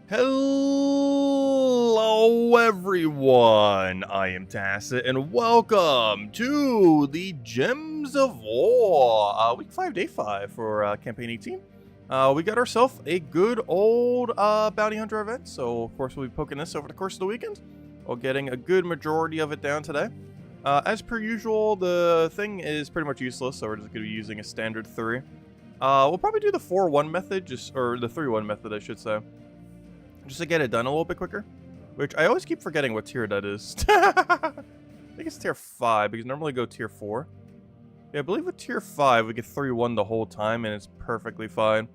Hello, everyone. I am Tacit, and welcome to the Gems of War, week 5, day 5 for campaign 18. We got ourselves a good old bounty hunter event, so of course we'll be poking this over the course of the weekend, while getting a good majority of it down today. As per usual, the thing is pretty much useless, so we're just going to be using a standard 3. We'll probably do the 4-1 method, or the 3-1 method, I should say. Just to get it done a little bit quicker. Which, I always keep forgetting what tier that is. I think it's tier 5, because normally go tier 4. Yeah, I believe with tier 5, we get 3-1 the whole time, and it's perfectly fine.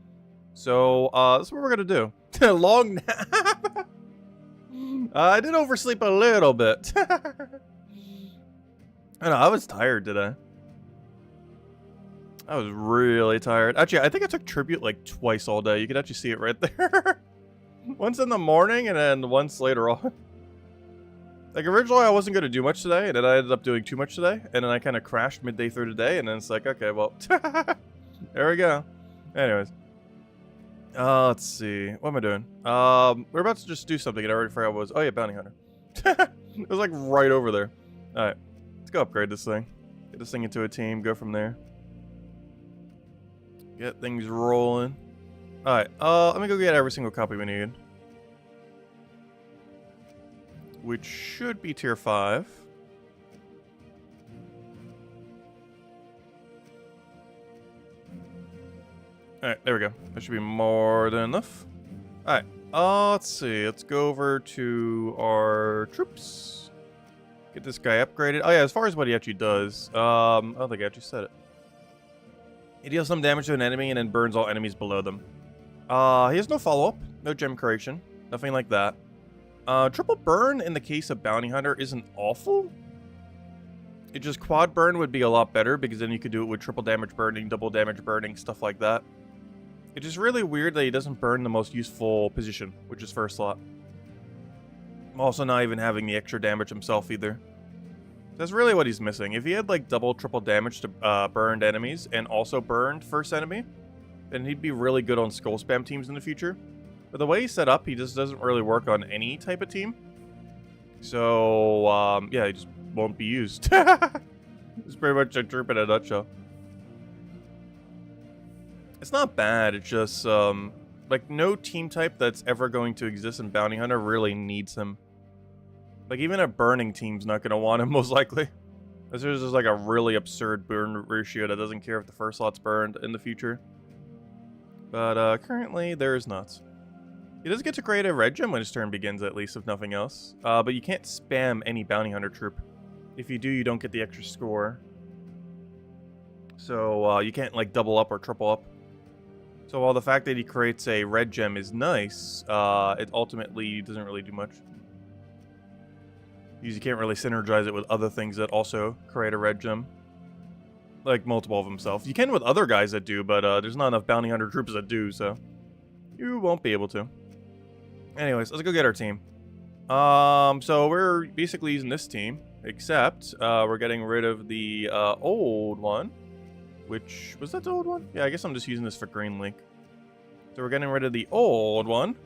So, that's what we're gonna do. Long nap. I did oversleep a little bit. I know, I was tired today. I was really tired. Actually, I think I took tribute like twice all day. You can actually see it right there. Once in the morning and then once later on. Like originally I wasn't going to do much today, and then I ended up doing too much today, and then I kind of crashed midday through the day, and then it's like, okay, well, there we go. Anyways. Let's see. What am I doing? We're about to just do something, and I already forgot what it was. Oh yeah, bounty hunter. It was like right over there. Alright, let's go upgrade this thing. Get this thing into a team, go from there. Get things rolling. Alright, let me go get every single copy we need. Which should be tier 5. Alright, there we go. That should be more than enough. Alright, let's see. Let's go over to our troops. Get this guy upgraded. Oh yeah, as far as what he actually does, I don't think I actually said it. He deals some damage to an enemy and then burns all enemies below them. He has no follow-up, no gem creation, nothing like that. Triple burn in the case of Bounty Hunter isn't awful. It just quad burn would be a lot better because then you could do it with triple damage burning, double damage burning, stuff like that. It's just really weird that he doesn't burn the most useful position, which is first slot. Also not even having the extra damage himself either. That's really what he's missing. If he had like double, triple damage to burned enemies and also burned first enemy, then he'd be really good on skull spam teams in the future. But the way he's set up, he just doesn't really work on any type of team. So, yeah, he just won't be used. It's pretty much a troop in a nutshell. It's not bad, it's just, like, no team type that's ever going to exist in Bounty Hunter really needs him. Like, even a burning team's not going to want him, most likely. This is just like a really absurd burn ratio that doesn't care if the first slot's burned in the future. But, currently, there is not. He does get to create a red gem when his turn begins, at least, if nothing else. But you can't spam any bounty hunter troop. If you do, you don't get the extra score. So, you can't, like, double up or triple up. So, while the fact that he creates a red gem is nice, it ultimately doesn't really do much. You can't really synergize it with other things that also create a red gem. Like, multiple of himself. You can with other guys that do, but there's not enough bounty hunter troops that do, so you won't be able to. Anyways, let's go get our team. So we're basically using this team, except we're getting rid of the old one. Which, was that the old one? Yeah, I guess I'm just using this for Green Link. So we're getting rid of the old one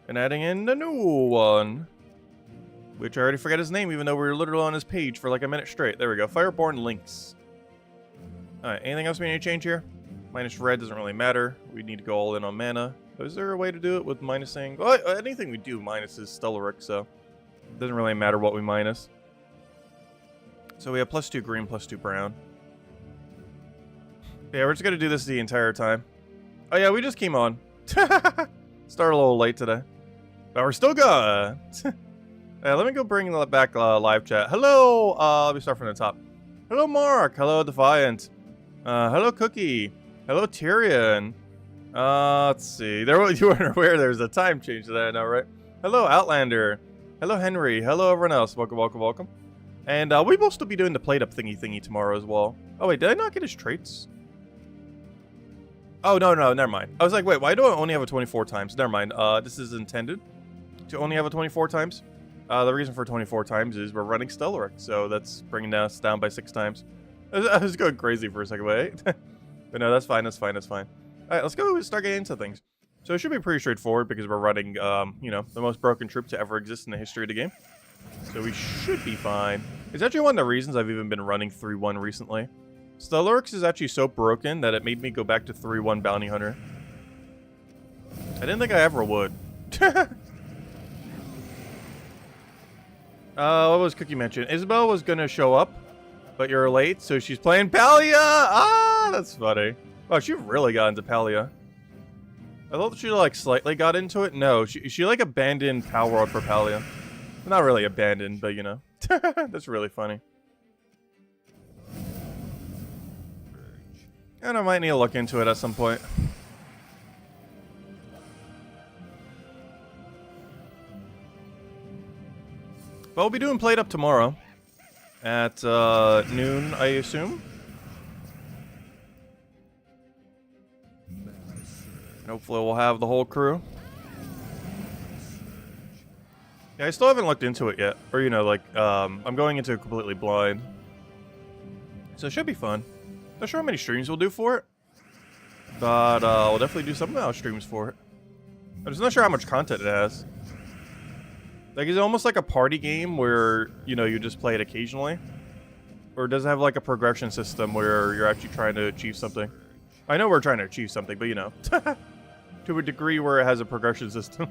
and adding in the new one. Which I already forgot his name, even though we were literally on his page for like a minute straight. There we go. Fireborn Lynx. Alright, anything else we need to change here? Minus red doesn't really matter. We need to go all in on mana. Is there a way to do it with minusing? Well, anything we do minus is Stellaric, so it doesn't really matter what we minus. So we have +2 green, +2 brown. Yeah, we're just going to do this the entire time. Oh yeah, we just came on. Started a little late today. But we're still good. Let me go bring back live chat. Hello, let me start from the top. Hello, Mark. Hello, Defiant. Hello, Cookie. Hello, Tyrion. Let's see. You weren't aware there's a time change today, I know, right? Hello, Outlander. Hello, Henry. Hello, everyone else. Welcome, welcome, welcome. And we will still be doing the plate up thingy tomorrow as well. Oh, wait, did I not get his traits? Oh, no, never mind. I was like, wait, why do I only have a 24 times? Never mind. This is intended to only have a 24 times. The reason for 24 times is we're running Stellaric, so that's bringing us down by 6 times. I was going crazy for a second, wait. But no, that's fine, that's fine, that's fine. Alright, let's go start getting into things. So it should be pretty straightforward because we're running, you know, the most broken troop to ever exist in the history of the game. So we should be fine. It's actually one of the reasons I've even been running 3-1 recently. Stellaryx is actually so broken that it made me go back to 3-1 Bounty Hunter. I didn't think I ever would. What was Cookie mentioned? Isabel was gonna show up, but you're late, so she's playing Palia! Ah, that's funny. Wow, she really got into Palia. I thought she, like, slightly got into it. No, she like, abandoned Palworld for Palia. Not really abandoned, but, you know. That's really funny. And I might need to look into it at some point. But we'll be doing Played Up tomorrow. At, noon, I assume. And hopefully we'll have the whole crew. Yeah, I still haven't looked into it yet. Or, you know, like, I'm going into it completely blind. So it should be fun. Not sure how many streams we'll do for it. But, we'll definitely do some amount of streams for it. I'm just not sure how much content it has. Like, is it almost like a party game where, you know, you just play it occasionally? Or does it have, like, a progression system where you're actually trying to achieve something? I know we're trying to achieve something, but, you know. To a degree where it has a progression system.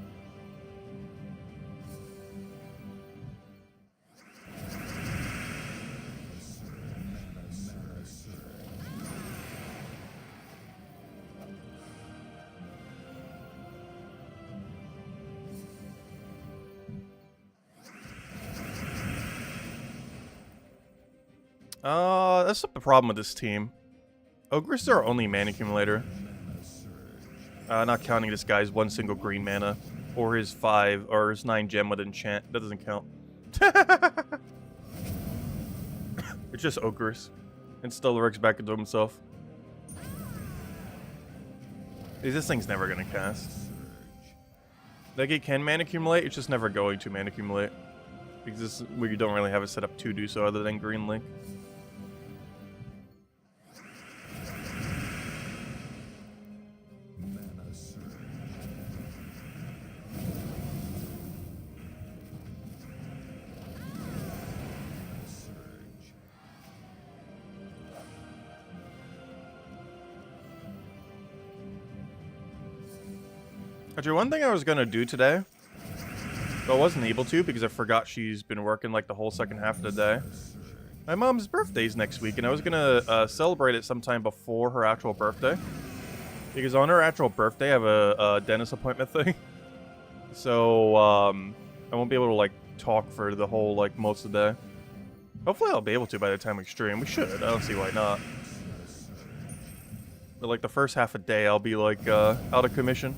That's the problem with this team. Ogres is our only mana accumulator. Not counting this guy's one single green mana. Or his 5, or his 9 gem with enchant. That doesn't count. It's just Ogres. And Stellaryx back into himself. This thing's never gonna cast. Like, it can mana accumulate, it's just never going to mana accumulate. Because this, we don't really have it set up to do so other than Green Link. Actually, one thing I was gonna do today, but I wasn't able to because I forgot she's been working like the whole second half of the day. My mom's birthday's next week, and I was gonna celebrate it sometime before her actual birthday. Because on her actual birthday, I have a dentist appointment thing. So, I won't be able to, like, talk for the whole, like, most of the day. Hopefully I'll be able to by the time we stream. We should. I don't see why not. But, like, the first half of the day, I'll be, like, out of commission.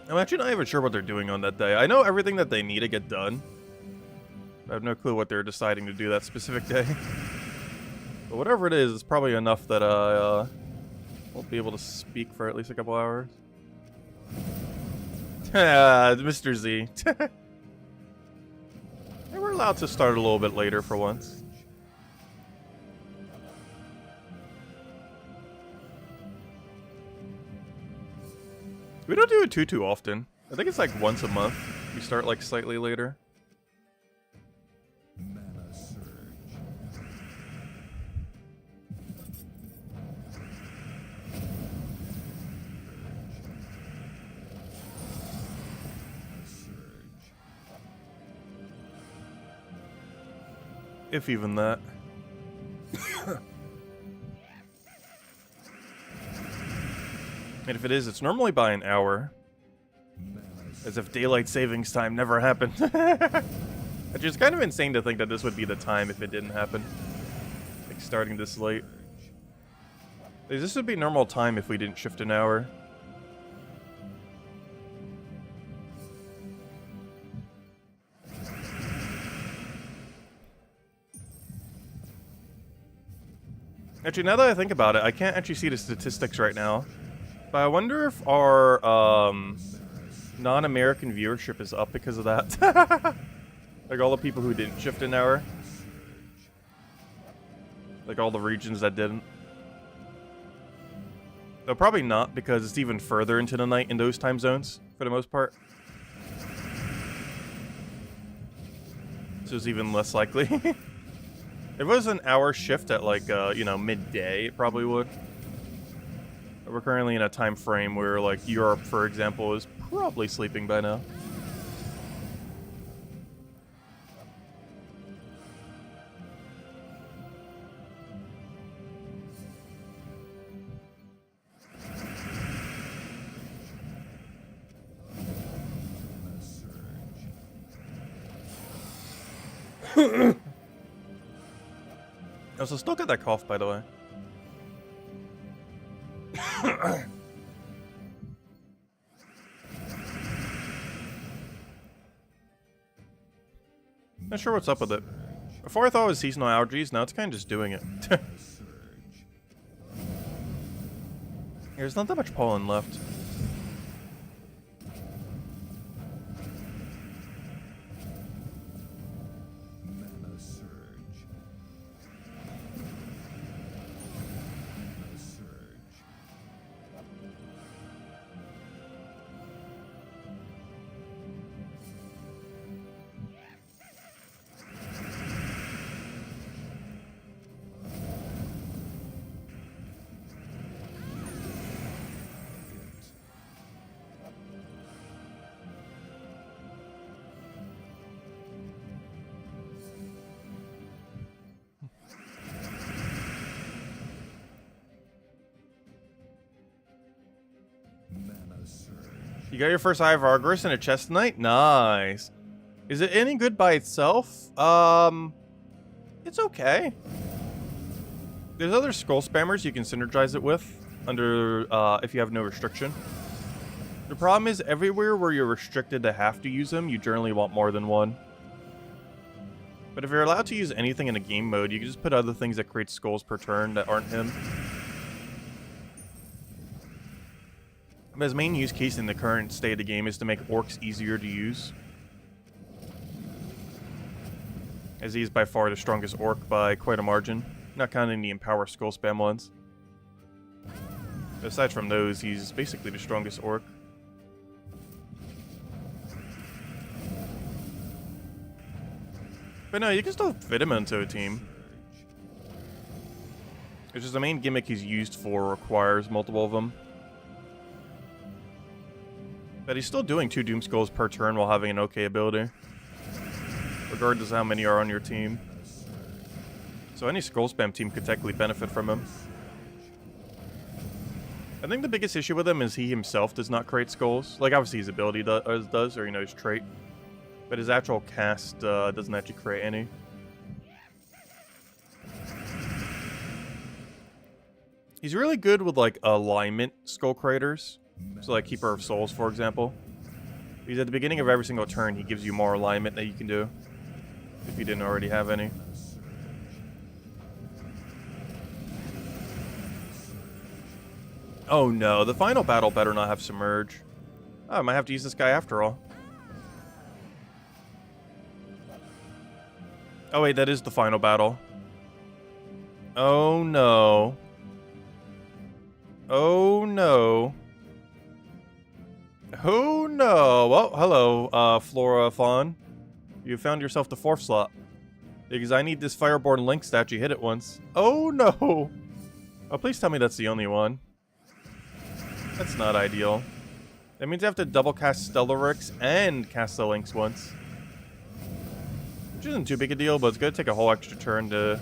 I'm actually not even sure what they're doing on that day. I know everything that they need to get done. I have no clue what they're deciding to do that specific day. But whatever it is, it's probably enough that I won't be able to speak for at least a couple hours. Mr. Z. And we're allowed to start a little bit later for once. We don't do it too often. I think it's like once a month. We start like slightly later. If even that. And if it is, it's normally by an hour. As if daylight savings time never happened. Which is kind of insane to think that this would be the time if it didn't happen. Like, starting this late. This would be normal time if we didn't shift an hour. Actually, now that I think about it, I can't actually see the statistics right now. But I wonder if our non-American viewership is up because of that. Like all the people who didn't shift an hour. Like all the regions that didn't. Though probably not, because it's even further into the night in those time zones, for the most part. So it's even less likely. If it was an hour shift at like, you know, midday, it probably would. But we're currently in a time frame where, like, Europe, for example, is probably sleeping by now. I also still got that cough, by the way. Not sure what's up with it. Before I thought it was seasonal allergies, now it's kind of just doing it. There's not that much pollen left. You got your first Eye of Argyrus and a chest knight? Nice. Is it any good by itself? It's okay. There's other skull spammers you can synergize it with under, if you have no restriction. The problem is everywhere where you're restricted to have to use them, you generally want more than one. But if you're allowed to use anything in a game mode, you can just put other things that create skulls per turn that aren't him. But his main use case in the current state of the game is to make orcs easier to use. As he is by far the strongest orc by quite a margin. Not counting the Empower Skull Spam ones. Aside from those, he's basically the strongest orc. But no, you can still fit him into a team. It's just the main gimmick he's used for requires multiple of them. But he's still doing 2 Doom Skulls per turn while having an okay ability. Regardless of how many are on your team. So any Skull Spam team could technically benefit from him. I think the biggest issue with him is he himself does not create skulls. Like, obviously his ability does, or, you know, his trait. But his actual cast doesn't actually create any. He's really good with, like, alignment skull creators. So, like, Keeper of Souls, for example. Because at the beginning of every single turn, he gives you more alignment that you can do. If you didn't already have any. Oh no, the final battle better not have Submerge. Oh, I might have to use this guy after all. Oh wait, that is the final battle. Oh no. Oh no. Oh no. Well, hello, Flora Fawn. You found yourself the 4th slot. Because I need this Fireborn Link statue hit it once. Oh no. Oh, please tell me that's the only one. That's not ideal. That means I have to double cast Stellarix and cast the Lynx once. Which isn't too big a deal, but it's going to take a whole extra turn to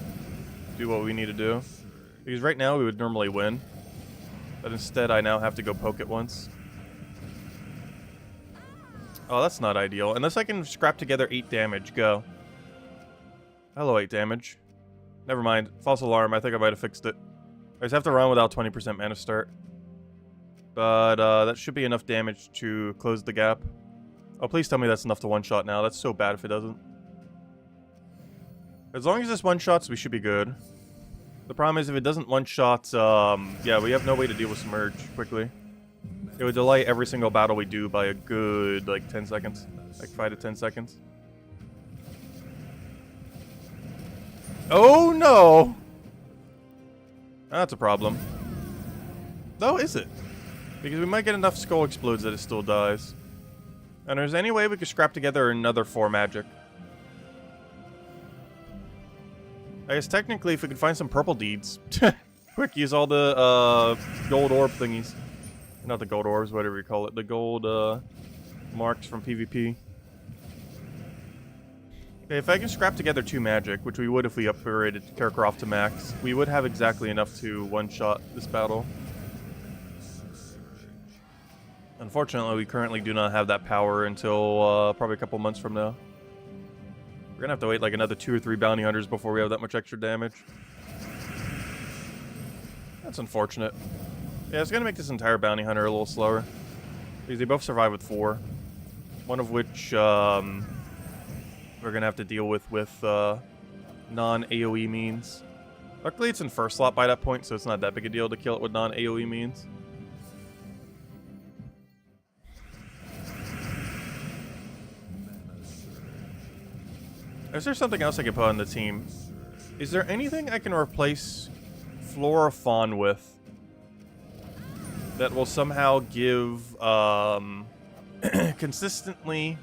do what we need to do. Because right now we would normally win. But instead I now have to go poke it once. Oh, that's not ideal. Unless I can scrap together 8 damage. Go. Hello, 8 damage. Never mind. False alarm. I think I might have fixed it. I just have to run without 20% mana start. But that should be enough damage to close the gap. Oh, please tell me that's enough to one-shot now. That's so bad if it doesn't. As long as this one-shots, we should be good. The problem is if it doesn't one-shot, yeah, we have no way to deal with Submerge quickly. It would delay every single battle we do by a good, like, 10 seconds. Like, 5 to 10 seconds. Oh no! That's a problem. Though, is it? Because we might get enough skull explodes that it still dies. And there's any way we could scrap together another 4 magic. I guess technically if we could find some purple deeds. Quick, use all the gold orb thingies. Not the gold orbs, whatever you call it. The gold marks from PvP. Okay, if I can scrap together 2 magic, which we would if we upgraded Kakarot to max, we would have exactly enough to one-shot this battle. Unfortunately, we currently do not have that power until probably a couple months from now. We're gonna have to wait like another 2 or 3 bounty hunters before we have that much extra damage. That's unfortunate. Yeah, it's gonna make this entire bounty hunter a little slower. Because they both survive with 4. One of which, we're gonna have to deal with non-AoE means. Luckily, it's in first slot by that point, so it's not that big a deal to kill it with non-AoE means. Is there something else I can put on the team? Is there anything I can replace Flora-Fawn with that will somehow give consistently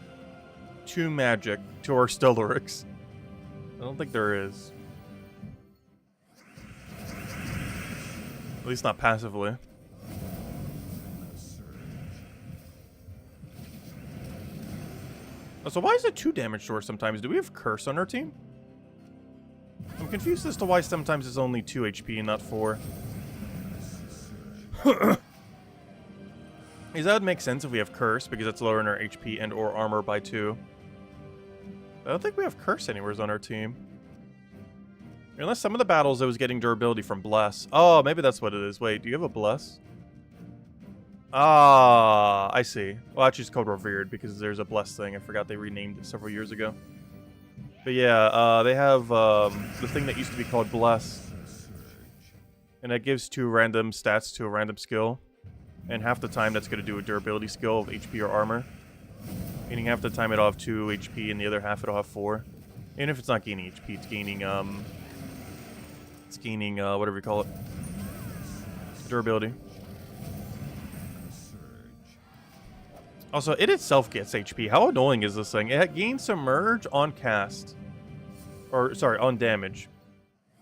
2 magic to our Stellaryx? I don't think there is. At least not passively. Oh, so why is it 2 damage to her sometimes? Do we have Curse on our team? I'm confused as to why sometimes it's only 2 HP and not 4. Because that would make sense if we have Curse, because that's lowering our HP and or armor by 2. I don't think we have Curse anywhere on our team. Unless some of the battles I was getting durability from Bless. Oh, maybe that's what it is. Wait, do you have a Bless? Ah, I see. Well, actually it's called Revered because there's a Bless thing. I forgot they renamed it several years ago. But yeah, they have the thing that used to be called Bless. And that gives 2 random stats to a random skill. And half the time that's going to do a durability skill of HP or armor. Meaning half the time it'll have 2 HP and the other half it'll have 4. Even if it's not gaining HP, it's gaining, whatever you call it. Durability. Also, it itself gets HP. How annoying is this thing? It gains Submerge on cast. Or, sorry, on damage.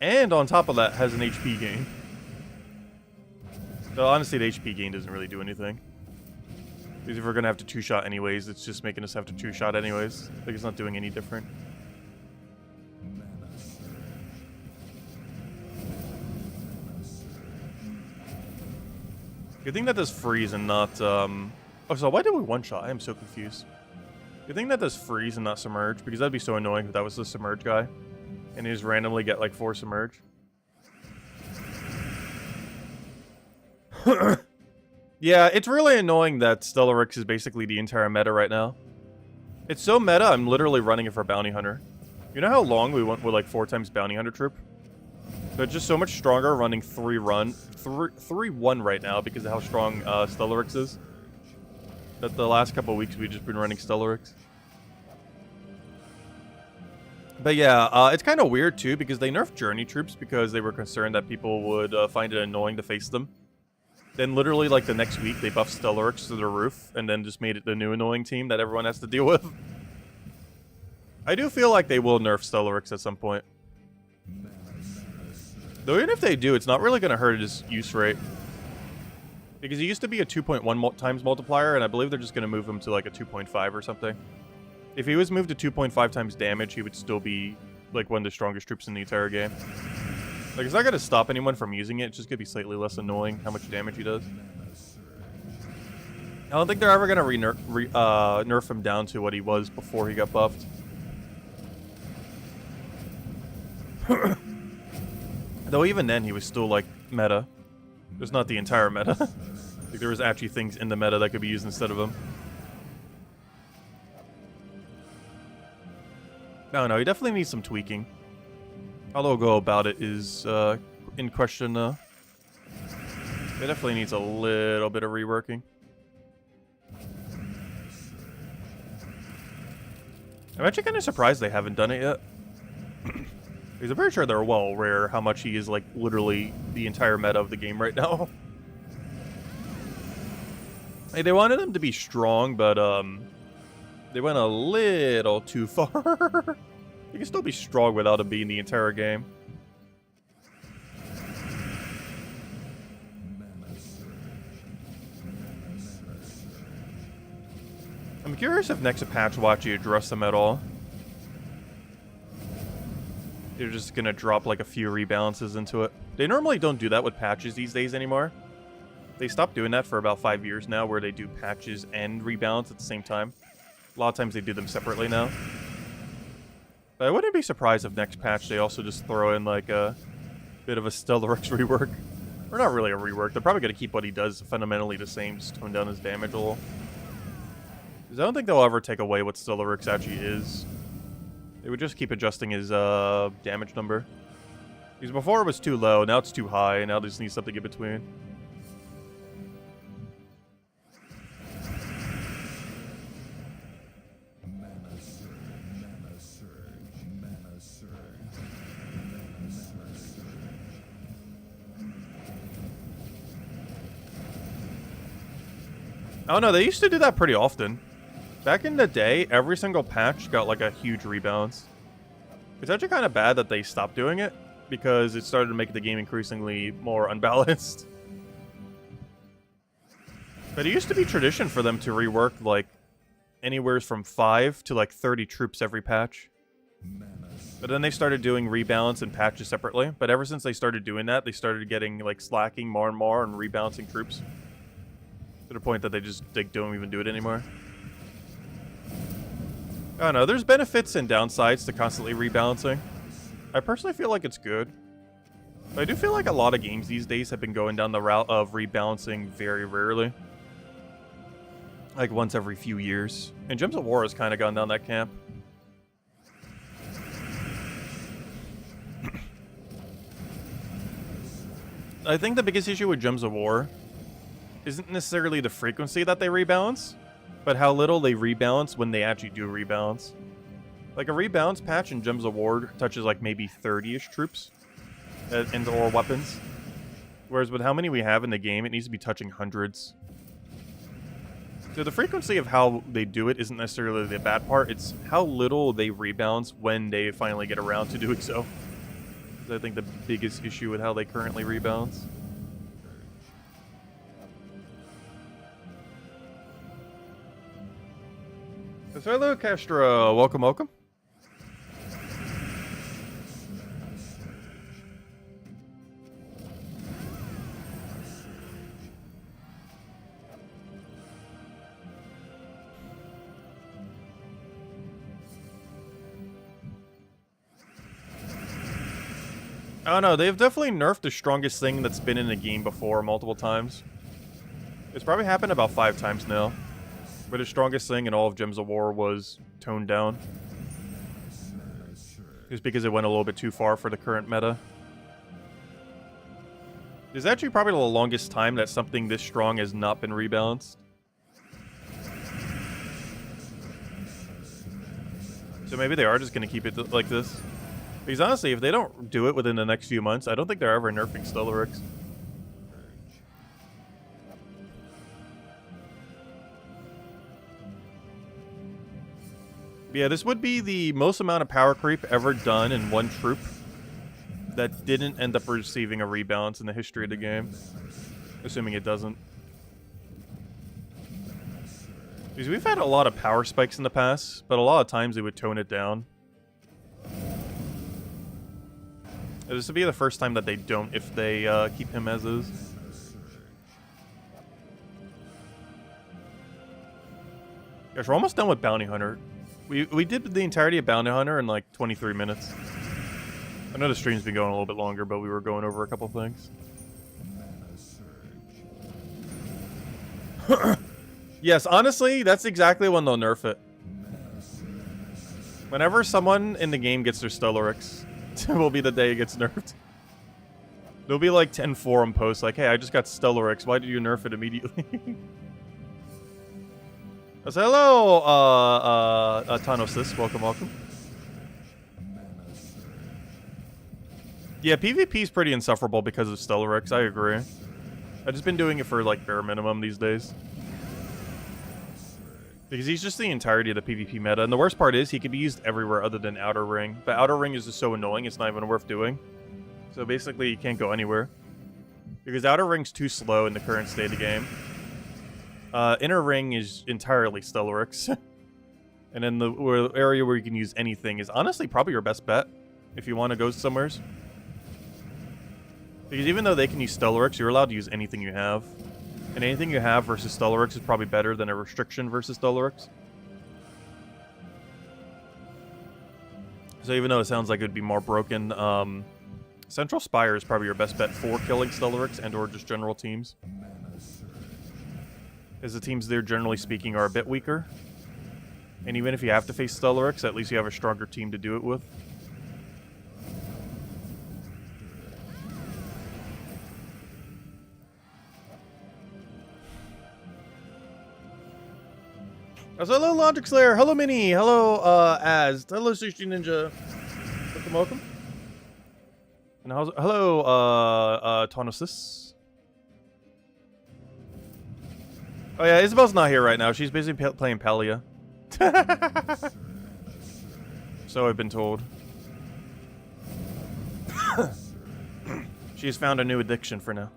And on top of that, has an HP gain. So honestly, the HP gain doesn't really do anything. Because if we're gonna have to 2-shot anyways, it's just making us have to 2-shot anyways. Like, it's not doing any different. Good thing that does freeze and not, Oh, so why did we 1-shot? I am so confused. Good thing that does freeze and not submerge, because that'd be so annoying if that was the submerge guy. And he just randomly get, like, 4 submerge. Yeah, it's really annoying that Stellaryx is basically the entire meta right now. It's so meta, I'm literally running it for Bounty Hunter. You know how long we went with like 4 times Bounty Hunter troop? So it's just so much stronger running 3-1 right now because of how strong Stellaryx is. That the last couple of weeks we've just been running Stellaryx. But yeah, it's kind of weird too because they nerfed Journey troops because they were concerned that people would find it annoying to face them. Then literally, like, the next week, they buffed Stellaryx to the roof, and then just made it the new annoying team that everyone has to deal with. I do feel like they will nerf Stellaryx at some point. Though even if they do, it's not really going to hurt his use rate. Because he used to be a 2.1 times multiplier, and I believe they're just going to move him to, like, a 2.5 or something. If he was moved to 2.5 times damage, he would still be, like, one of the strongest troops in the entire game. Like, it's not going to stop anyone from using it. It's just going to be slightly less annoying how much damage he does. I don't think they're ever going to nerf him down to what he was before he got buffed. Though even then, he was still, like, meta. There's not the entire meta. Like, there was actually things in the meta that could be used instead of him. No, he definitely needs some tweaking. How they'll go about it is in question. It definitely needs a little bit of reworking. I'm actually kind of surprised they haven't done it yet. Because I'm pretty sure they're well rare how much he is, like, literally the entire meta of the game right now. Hey, they wanted him to be strong, but, they went a little too far. You can still be strong without him being the entire game. I'm curious if next patch will actually address them at all. They're just gonna drop like a few rebalances into it. They normally don't do that with patches these days anymore. They stopped doing that for about 5 years now, where they do patches and rebalance at the same time. A lot of times they do them separately now. But I wouldn't be surprised if next patch they also just throw in like a bit of a Stellarex rework. Or not really a rework. They're probably gonna keep what he does fundamentally the same, just tone down his damage a little. Because I don't think they'll ever take away what Stellarex actually is. They would just keep adjusting his damage number. Because before it was too low, now it's too high, and now they just need something in between. Oh no, they used to do that pretty often. Back in the day, every single patch got like a huge rebalance. It's actually kind of bad that they stopped doing it, because it started to make the game increasingly more unbalanced. But it used to be tradition for them to rework like anywhere from 5 to like 30 troops every patch. But then they started doing rebalance and patches separately. But ever since they started doing that, they started getting like slacking more and more and rebalancing troops. To the point that they just like, don't even do it anymore. I don't know, there's benefits and downsides to constantly rebalancing. I personally feel like it's good. But I do feel like a lot of games these days have been going down the route of rebalancing very rarely. Like once every few years. And Gems of War has kind of gone down that camp. I think the biggest issue with Gems of War isn't necessarily the frequency that they rebalance, but how little they rebalance when they actually do rebalance. Like a rebalance patch in Gems of War touches like maybe 30-ish troops and or weapons. Whereas with how many we have in the game, it needs to be touching hundreds. So the frequency of how they do it isn't necessarily the bad part, it's how little they rebalance when they finally get around to doing so. I think the biggest issue with how they currently rebalance. So hello, Castra. Welcome, welcome. I don't know, they've definitely nerfed the strongest thing that's been in the game before multiple times. It's probably happened about 5 times now. But the strongest thing in all of Gems of War was toned down. Just because it went a little bit too far for the current meta. It's actually probably the longest time that something this strong has not been rebalanced. So maybe they are just going to keep it like this. Because honestly, if they don't do it within the next few months, I don't think they're ever nerfing Stellarex. Yeah, this would be the most amount of power creep ever done in one troop that didn't end up receiving a rebalance in the history of the game. Assuming it doesn't. Because we've had a lot of power spikes in the past, but a lot of times they would tone it down. This would be the first time that they don't if they keep him as is. Gosh, we're almost done with Bounty Hunter. We did the entirety of Bounty Hunter in like 23 minutes. I know the stream's been going a little bit longer, but we were going over a couple things. Yes, honestly, that's exactly when they'll nerf it. Whenever someone in the game gets their Stellarex, will be the day it gets nerfed. There'll be like 10 forum posts like, hey, I just got Stellarex, why did you nerf it immediately? So hello, Tanosis, welcome, welcome. Yeah, PvP is pretty insufferable because of Stellarex, I agree. I've just been doing it for, like, bare minimum these days. Because he's just the entirety of the PvP meta, and the worst part is he can be used everywhere other than Outer Ring. But Outer Ring is just so annoying, it's not even worth doing. So basically, you can't go anywhere. Because Outer Ring's too slow in the current state of the game. Inner Ring is entirely Stellarex. And then the area where you can use anything is honestly probably your best bet if you want to go somewheres. Because even though they can use Stellarex, you're allowed to use anything you have. And anything you have versus Stellarex is probably better than a restriction versus Stellarex. So even though it sounds like it would be more broken, Central Spire is probably your best bet for killing Stellarex and or just general teams. As the teams there, generally speaking, are a bit weaker. And even if you have to face Stellarex, at least you have a stronger team to do it with. Hello, Logic Slayer. Hello, Minnie. Hello, Az. Hello, Sushi Ninja. Welcome. And hello, Tonosis. Oh yeah, Isabel's not here right now. She's busy playing Palia. So I've been told. She's found a new addiction for now.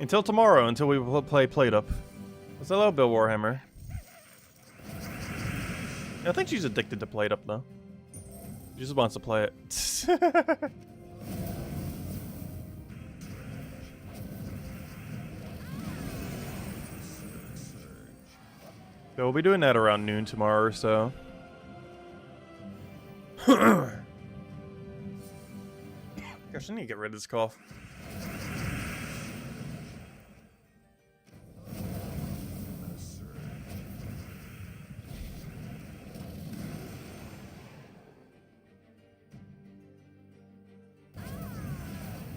Until tomorrow, until we play Plate Up. Let's hello, Bill Warhammer. I think she's addicted to Plate Up, though. She just wants to play it. So we'll be doing that around noon tomorrow or so. Gosh, I need to get rid of this cough.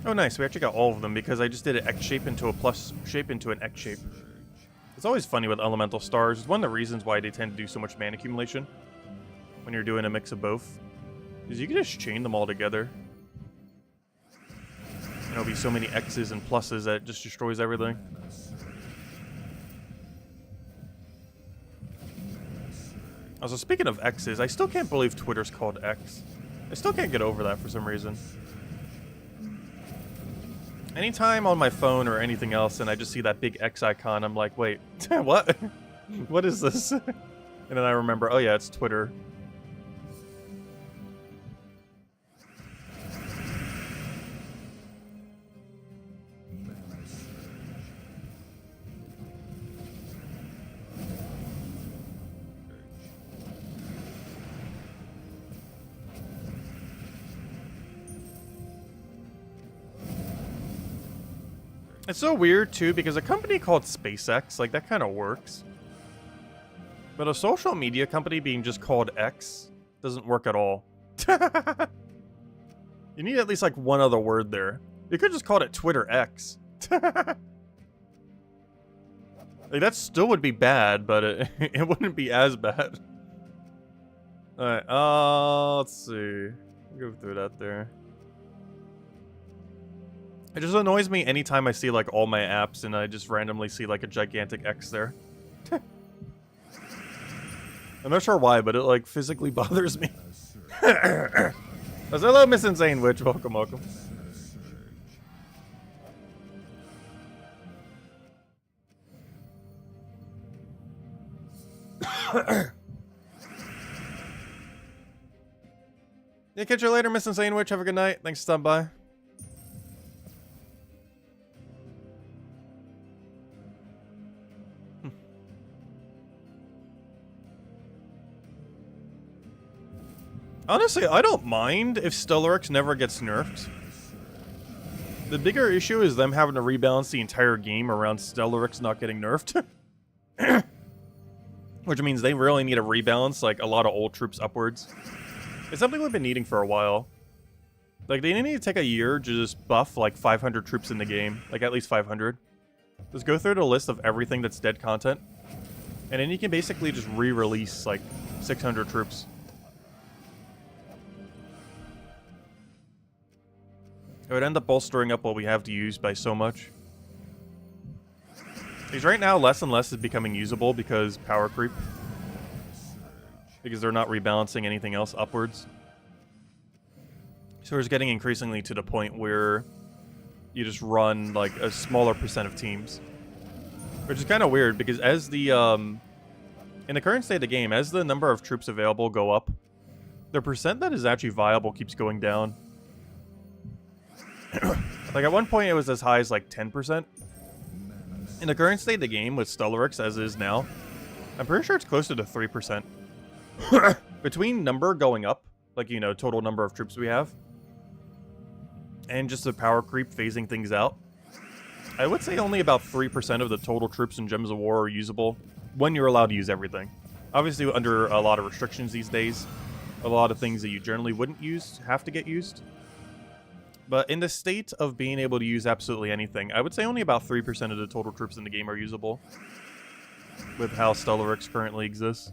Oh nice, we actually got all of them because I just did an X shape into a plus shape into an X shape. It's always funny with elemental stars. It's one of the reasons why they tend to do so much mana accumulation when you're doing a mix of both. Is you can just chain them all together. And it'll be so many X's and pluses that it just destroys everything. Also, speaking of X's, I still can't believe Twitter's called X. I still can't get over that for some reason. Anytime on my phone or anything else and I just see that big X icon, I'm like, wait, what? What is this? And then I remember, oh yeah, it's Twitter. It's so weird, too, because a company called SpaceX, like, that kind of works. But a social media company being just called X doesn't work at all. You need at least, like, one other word there. You could just call it Twitter X. Like, that still would be bad, but it wouldn't be as bad. Alright, let's see. Go through that there. It just annoys me anytime I see, like, all my apps and I just randomly see, like, a gigantic X there. I'm not sure why, but it, like, physically bothers me. Hello, Miss Insane Witch. Welcome, welcome. Yeah, catch you later, Miss Insane Witch. Have a good night. Thanks for stopping by. Honestly, I don't mind if Stellarex never gets nerfed. The bigger issue is them having to rebalance the entire game around Stellarex not getting nerfed. Which means they really need to rebalance, like, a lot of old troops upwards. It's something we've been needing for a while. Like, they need to take a year to just buff, like, 500 troops in the game. Like, at least 500. Just go through the list of everything that's dead content. And then you can basically just re-release like 600 troops. It would end up bolstering up what we have to use by so much. Because right now, less and less is becoming usable because power creep. Because they're not rebalancing anything else upwards. So it's getting increasingly to the point where you just run like a smaller percent of teams. Which is kind of weird because as the, in the current state of the game, as the number of troops available go up, the percent that is actually viable keeps going down. Like at one point it was as high as like 10%. In the current state of the game with Stellaris as is now, I'm pretty sure it's closer to 3%. Between number going up, like, you know, total number of troops we have, and just the power creep phasing things out, I would say only about 3% of the total troops in Gems of War are usable when you're allowed to use everything. Obviously, under a lot of restrictions these days, a lot of things that you generally wouldn't use have to get used. But in the state of being able to use absolutely anything, I would say only about 3% of the total troops in the game are usable with how Stellaris currently exists.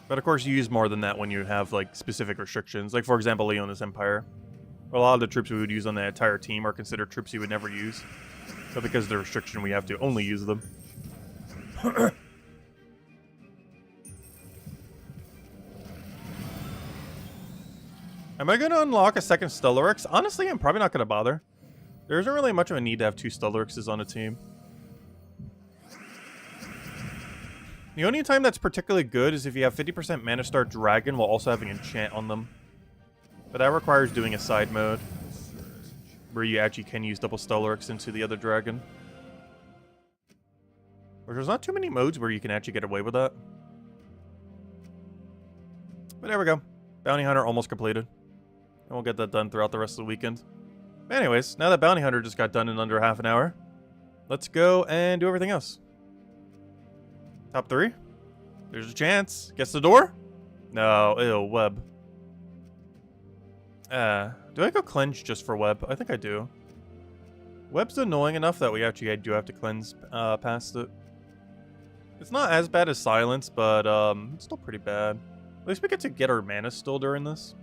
But of course, you use more than that when you have like specific restrictions. Like, for example, Leonis Empire. A lot of the troops we would use on the entire team are considered troops you would never use. But because of the restriction, we have to only use them. Am I going to unlock a second Stellaris? Honestly, I'm probably not going to bother. There isn't really much of a need to have 2 Stellarises on a team. The only time that's particularly good is if you have 50% Mana Star Dragon while also having Enchant on them. But that requires doing a side mode where you actually can use double Stellaris into the other dragon. But there's not too many modes where you can actually get away with that. But there we go. Bounty Hunter almost completed. And we'll get that done throughout the rest of the weekend. But anyways, now that Bounty Hunter just got done in under half an hour, let's go and do everything else. Top 3. There's a chance. Gets the door? No, ew, web. Do I go cleanse just for web? I think I do. Web's annoying enough that we actually do have to cleanse past it. It's not as bad as silence, but it's still pretty bad. At least we get to get our mana still during this.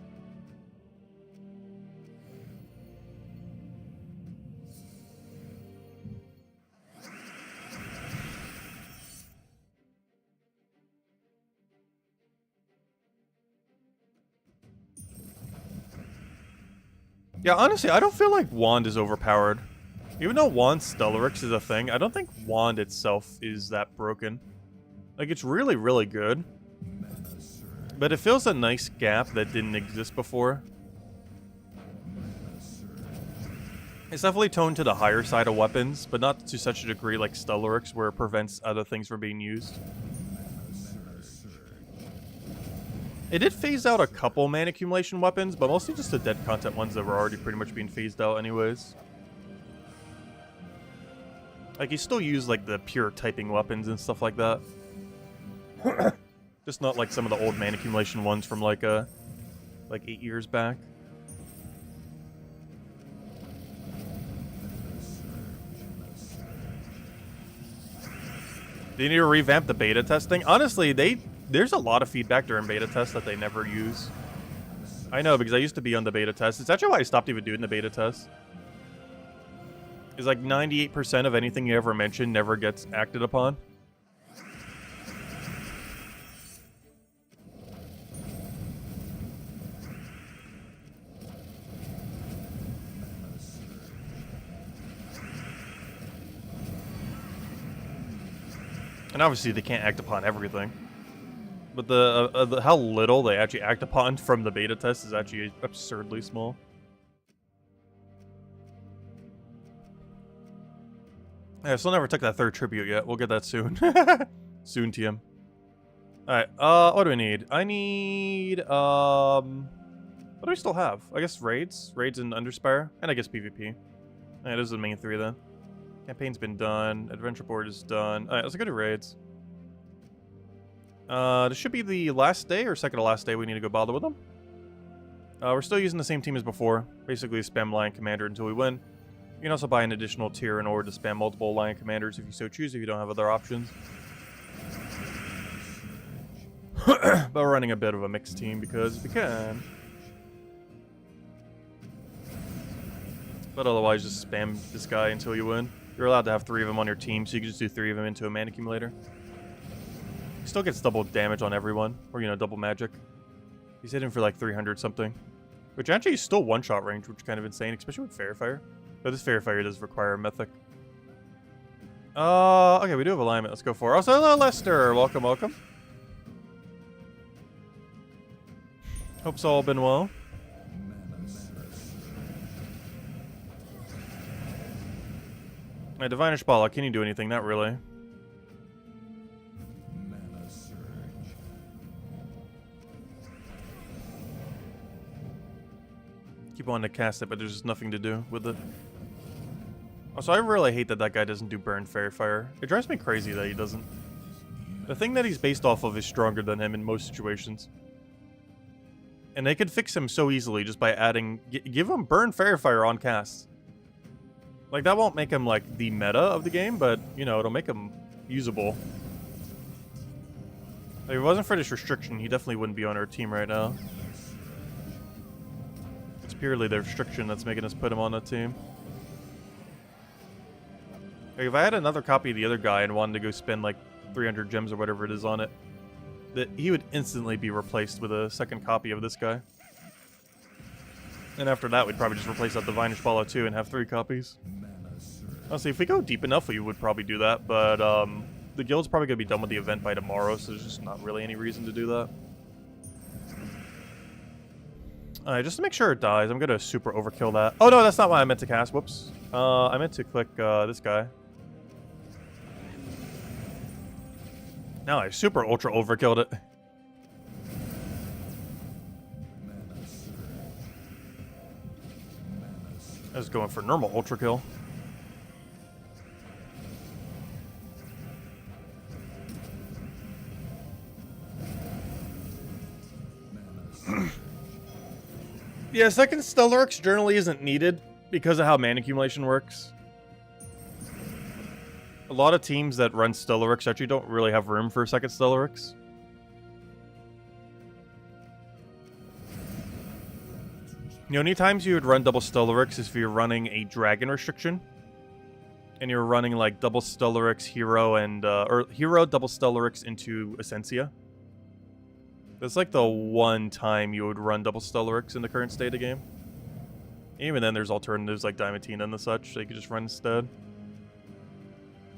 Yeah, honestly, I don't feel like Wand is overpowered. Even though Wand Stellaris is a thing, I don't think Wand itself is that broken. Like, it's really, really good. But it fills a nice gap that didn't exist before. It's definitely toned to the higher side of weapons, but not to such a degree like Stellaris, where it prevents other things from being used. It did phase out a couple mana accumulation weapons, but mostly just the dead content ones that were already pretty much being phased out anyways. Like, you still use, like, the pure typing weapons and stuff like that. Just not like some of the old mana accumulation ones from, like 8 years back. Do you need to revamp the beta testing? Honestly, there's a lot of feedback during beta tests that they never use. I know, because I used to be on the beta test. It's actually why I stopped even doing the beta test. It's like 98% of anything you ever mention never gets acted upon. And obviously they can't act upon everything. But the how little they actually act upon from the beta test is actually absurdly small. Yeah, I still never took that 3rd tribute yet. We'll get that soon. Soon, TM. Alright, what do I need? I need, what do we still have? I guess raids. Raids and Underspire. And I guess PvP. Alright, those are the main 3 then. Campaign's been done. Adventure board is done. Alright, let's go to raids. This should be the last day or second to last day we need to go bother with them. We're still using the same team as before. Basically spam Lion Commander until we win. You can also buy an additional tier in order to spam multiple Lion Commanders if you so choose, if you don't have other options. But we're running a bit of a mixed team because we can. But otherwise, just spam this guy until you win. You're allowed to have 3 of them on your team, so you can just do 3 of them into a mana accumulator. He still gets double damage on everyone, or, you know, double magic. He's hitting for like 300 something. Which actually is still one-shot range, which is kind of insane, especially with Faerie Fire. But this Faerie Fire does require a mythic. Okay, we do have alignment. Let's go for it. Also, hello, Lester. Welcome, welcome. Hope's all been well. Divinish Bala, can you do anything? Not really. Keep wanting to cast it, but there's just nothing to do with it. Also, I really hate that that guy doesn't do Burn Faerie Fire. It drives me crazy that he doesn't. The thing that he's based off of is stronger than him in most situations. And they could fix him so easily just by adding... give him Burn Faerie Fire on cast. Like, that won't make him, like, the meta of the game, but, you know, it'll make him usable. Like, if it wasn't for this restriction, he definitely wouldn't be on our team right now. It's purely the restriction that's making us put him on that team. Like, if I had another copy of the other guy and wanted to go spend, like, 300 gems or whatever it is on it, that he would instantly be replaced with a second copy of this guy. And after that, we'd probably just replace that Divinish Bala too and have 3 copies. Honestly, if we go deep enough, we would probably do that, but the guild's probably going to be done with the event by tomorrow, so there's just not really any reason to do that. Alright, just to make sure it dies, I'm going to super overkill that. Oh no, that's not what I meant to cast. Whoops. I meant to click this guy. Now I super ultra overkilled it. I was going for normal ultra kill. Yeah, second Stellarex generally isn't needed because of how mana accumulation works. A lot of teams that run Stellarex actually don't really have room for a second Stellarex. The only times you would run double Stellarex is if you're running a dragon restriction. And you're running like double Stellarex hero and, or hero double Stellarex into Essentia. That's like the one time you would run double Stellarex in the current state of the game. Even then there's alternatives like Diamantina and the such that you could just run instead.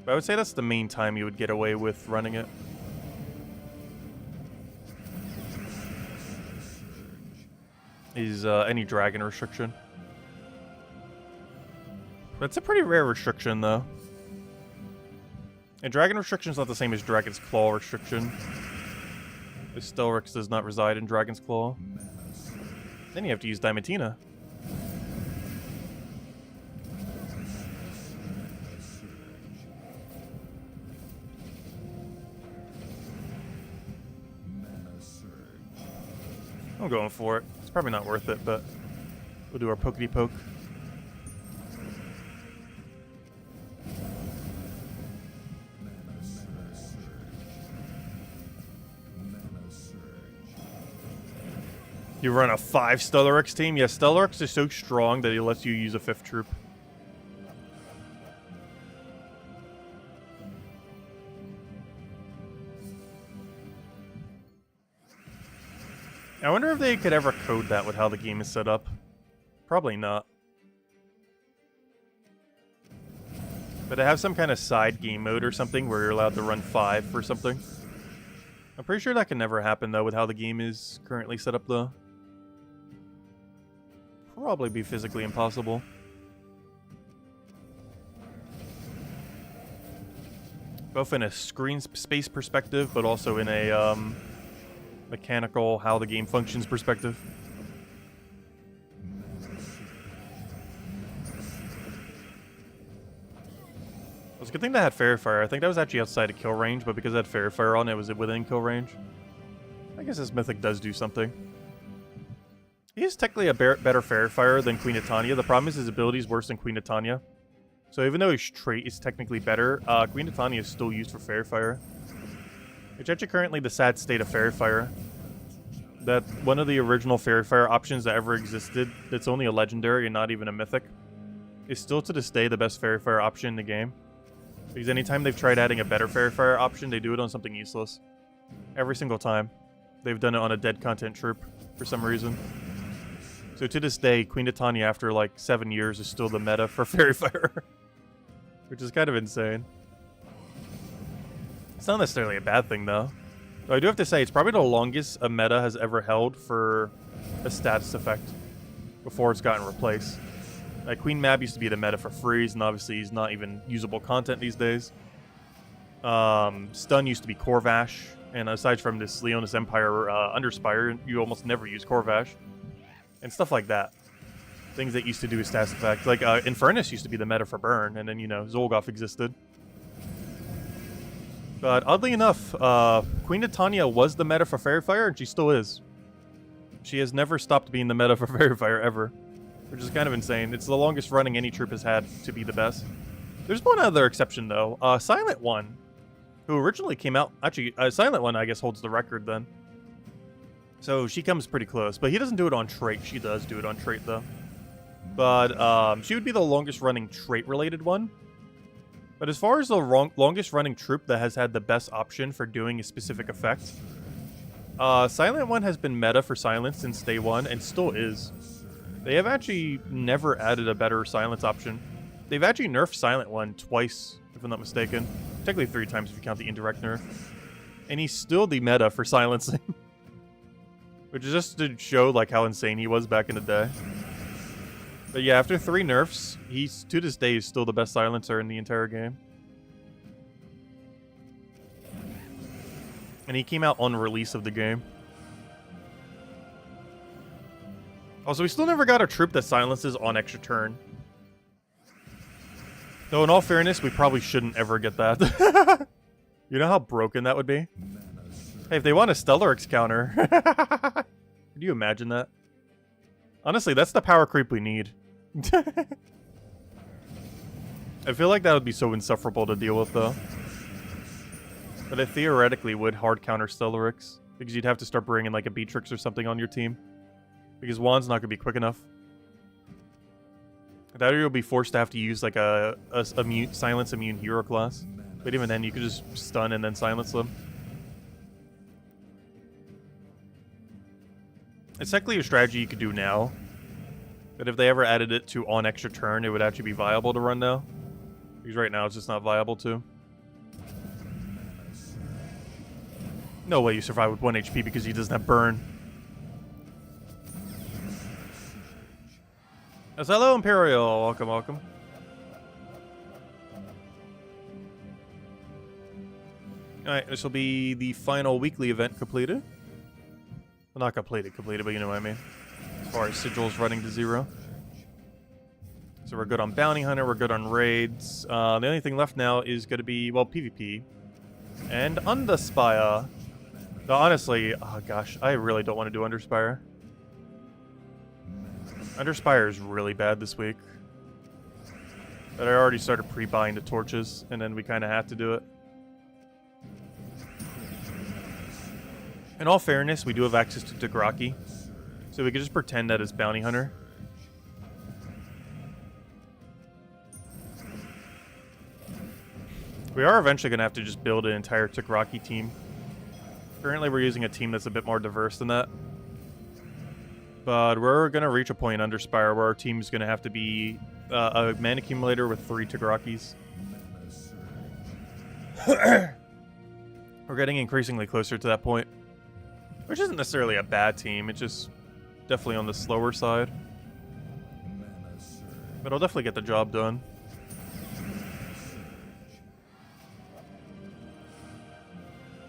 But I would say that's the main time you would get away with running it. Is any dragon restriction. That's a pretty rare restriction, though. And dragon restriction is not the same as Dragon's Claw restriction. This Stellarex does not reside in Dragon's Claw. Then you have to use Diamantina. I'm going for it. It's probably not worth it, but we'll do our pokety poke. You run a 5 Stellarex team? Yeah, Stellarex is so strong that it lets you use a 5th troop. I wonder if they could ever code that with how the game is set up. Probably not. But I have some kind of side game mode or something where you're allowed to run 5 or something. I'm pretty sure that can never happen, though, with how the game is currently set up, though. Probably be physically impossible. Both in a screen space perspective, but also in a, mechanical, how the game functions perspective. It was a good thing that had Faerie Fire. I think that was actually outside of kill range, but because it had Faerie Fire on it, was within kill range. I guess this mythic does do something. He is technically a better Faerie Fire than Queen of Tanya. The problem is his ability is worse than Queen of Tanya. So even though his trait is technically better, Queen Titania is still used for Fairy Fire. It's actually currently the sad state of Fairy Fire. That one of the original Fairy Fire options that ever existed, that's only a legendary and not even a mythic, is still to this day the best Fairy Fire option in the game. Because anytime they've tried adding a better Fairy Fire option, they do it on something useless. Every single time. They've done it on a dead content troop for some reason. So to this day, Queen Titania, after like 7 years, is still the meta for Fairy Fire. Which is kind of insane. It's not necessarily a bad thing, though. Though I do have to say, it's probably the longest a meta has ever held for a status effect before it's gotten replaced. Like, Queen Mab used to be the meta for Freeze, and obviously he's not even usable content these days. Stun used to be Corvash, and aside from this Leonis Empire Underspire, you almost never use Corvash. And stuff like that. Things that used to do a status effect. Like, Infernus used to be the meta for Burn, and then, you know, Zolgoth existed. But oddly enough, Queen Titania was the meta for Fairy Fire, and she still is. She has never stopped being the meta for Fairy Fire, ever. Which is kind of insane. It's the longest running any troop has had to be the best. There's one other exception, though. Silent One, who originally came out... Actually, Silent One, I guess, holds the record, then. So she comes pretty close. But he doesn't do it on trait. She does do it on trait, though. But she would be the longest running trait-related one. But as far as the longest running troop that has had the best option for doing a specific effect, Silent One has been meta for silence since day one, and still is. They have actually never added a better silence option. They've actually nerfed Silent One twice, if I'm not mistaken. Technically 3 times if you count the indirect nerf. And he's still the meta for silencing. Which is just to show like how insane he was back in the day. But yeah, after 3 nerfs, he's, to this day, is still the best silencer in the entire game. And he came out on release of the game. Also, we still never got a troop that silences on extra turn. Though, in all fairness, we probably shouldn't ever get that. You know how broken that would be? Hey, if they want a Stellarex counter... Could you imagine that? Honestly, that's the power creep we need. I feel like that would be so insufferable to deal with, though. But it theoretically would hard counter Stellarex. Because you'd have to start bringing, like, a Beatrix or something on your team. Because Juan's not going to be quick enough. That or you'll be forced to have to use like a silence immune hero class. But even then, you could just stun and then silence them. It's technically a strategy you could do now. But if they ever added it to on extra turn, it would actually be viable to run now. Because right now it's just not viable to. No way you survive with 1 HP because he doesn't have burn. Yes, hello, Imperial. Welcome, welcome. Alright, this will be the final weekly event completed. Well, not completed, but you know what I mean. As far as sigils running to 0. So we're good on Bounty Hunter, we're good on raids. The only thing left now is going to be, well, PvP. And Underspire. Though honestly, oh gosh, I really don't want to do Underspire. Underspire is really bad this week. But I already started pre-buying the torches, and then we kind of have to do it. In all fairness, we do have access to Dothraki, so we could just pretend that it's Bounty Hunter. We are eventually going to have to just build an entire Dothraki team. Currently, we're using a team that's a bit more diverse than that. But we're going to reach a point in Underspire where our team's going to have to be a mana accumulator with 3 Dothraki. We're getting increasingly closer to that point. Which isn't necessarily a bad team, it's just definitely on the slower side. But I'll definitely get the job done.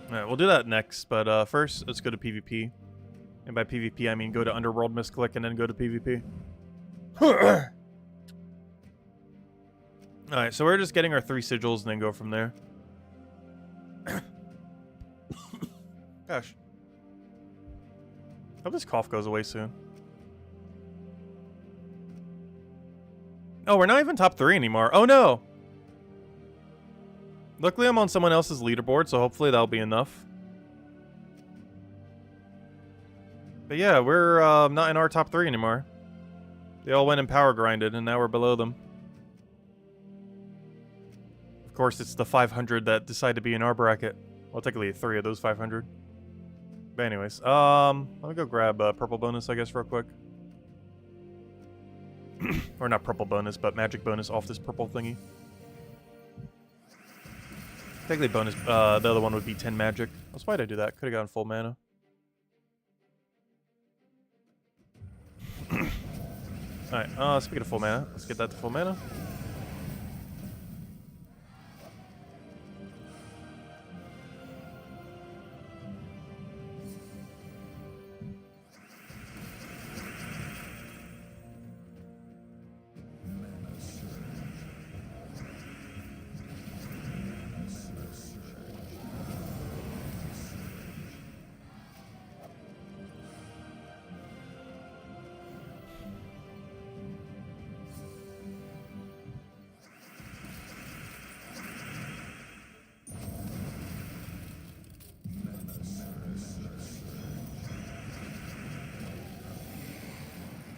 Alright, we'll do that next, but first, let's go to PvP. And by PvP, I mean go to Underworld Misclick and then go to PvP. Alright, so we're just getting our 3 sigils and then go from there. Gosh. Hope this cough goes away soon. Oh, we're not even top 3 anymore. Oh, no. Luckily, I'm on someone else's leaderboard, so hopefully that'll be enough. But yeah, we're not in our top 3 anymore. They all went and power grinded, and now we're below them. Of course, it's the 500 that decide to be in our bracket. Well, technically 3 of those 500. But anyways, let me go grab a purple bonus, I guess, real quick. Or not purple bonus, but magic bonus off this purple thingy. Technically bonus, the other one would be 10 magic. Why'd I do that? Could've gotten full mana. Alright, speaking of full mana, let's get that to full mana.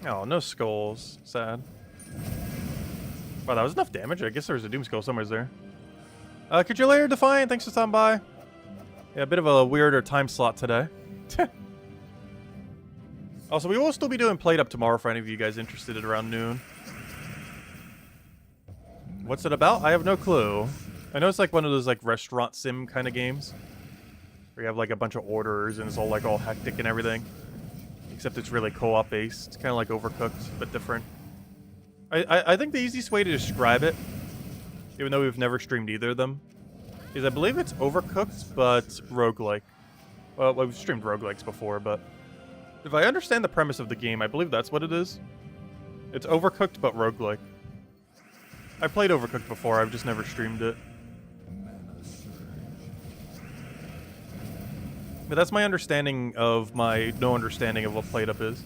Oh, no skulls. Sad. Wow, that was enough damage. I guess there was a Doom Skull somewhere there. Could you layer Defiant? Thanks for stopping by. Yeah, a bit of a weirder time slot today. Also, we will still be doing Played Up tomorrow for any of you guys interested at around noon. What's it about? I have no clue. I know it's like one of those like restaurant sim kind of games. Where you have like a bunch of orders and it's all like all hectic and everything. Except it's really co-op based. It's kind of like Overcooked, but different. I think the easiest way to describe it, even though we've never streamed either of them, is I believe it's Overcooked, but roguelike. Well, we've streamed roguelikes before, but if I understand the premise of the game, I believe that's what it is. It's Overcooked, but roguelike. I played Overcooked before, I've just never streamed it. But that's my understanding of my no understanding of what Played Up is.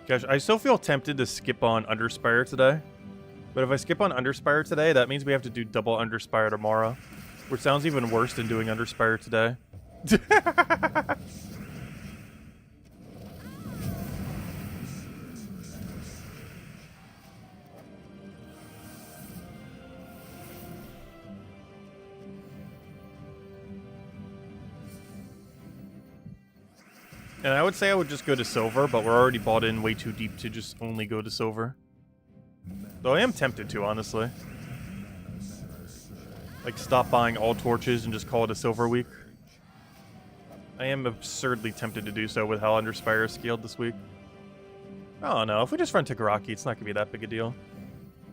Gosh, I still feel tempted to skip on Underspire today. But if I skip on Underspire today, that means we have to do double Underspire tomorrow. Which sounds even worse than doing Underspire today. And I would say I would just go to silver, but we're already bought in way too deep to just only go to silver. Though I am tempted to, honestly. Like, stop buying all torches and just call it a silver week. I am absurdly tempted to do so with how Underspire is scaled this week. I don't know, if we just run Tagaraki, it's not going to be that big a deal.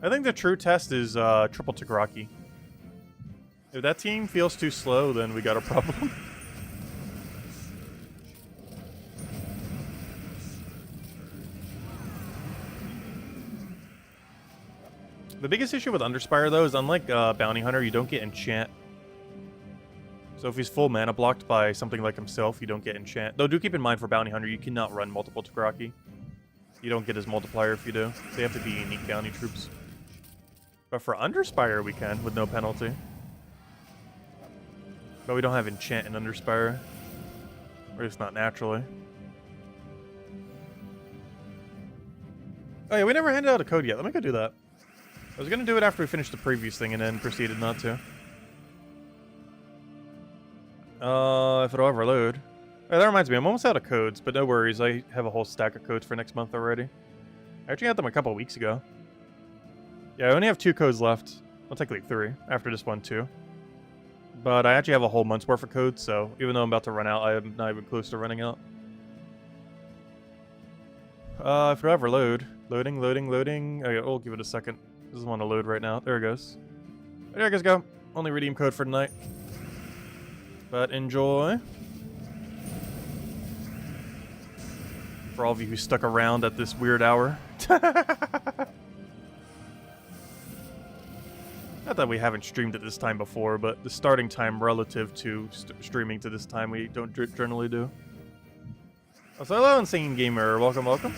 I think the true test is triple Tagaraki. If that team feels too slow, then we got a problem. The biggest issue with Underspire, though, is unlike Bounty Hunter, you don't get Enchant. So if he's full mana blocked by something like himself, you don't get Enchant. Though do keep in mind for Bounty Hunter, you cannot run multiple Tagaraki. You don't get his multiplier if you do. They have to be unique bounty troops. But for Underspire, we can, with no penalty. But we don't have Enchant in Underspire. Or just not naturally. Oh yeah, we never handed out a code yet. Let me go do that. I was gonna do it after we finished the previous thing and then proceeded not to. If it'll ever load. Oh, that reminds me, I'm almost out of codes, but no worries, I have a whole stack of codes for next month already. I actually had them a couple weeks ago. Yeah, I only have 2 codes left. Well, technically 3, after this one too. But I actually have a whole month's worth of codes, so even though I'm about to run out, I am not even close to running out. If it'll ever load. Loading, loading, loading. Okay, we'll give it a second. Doesn't want to load right now. There it goes. There you guys go. Only redeem code for tonight. But enjoy. For all of you who stuck around at this weird hour. Not that we haven't streamed at this time before, but the starting time relative to streaming to this time we don't generally do. Oh, so hello, Insane Gamer. Welcome, welcome.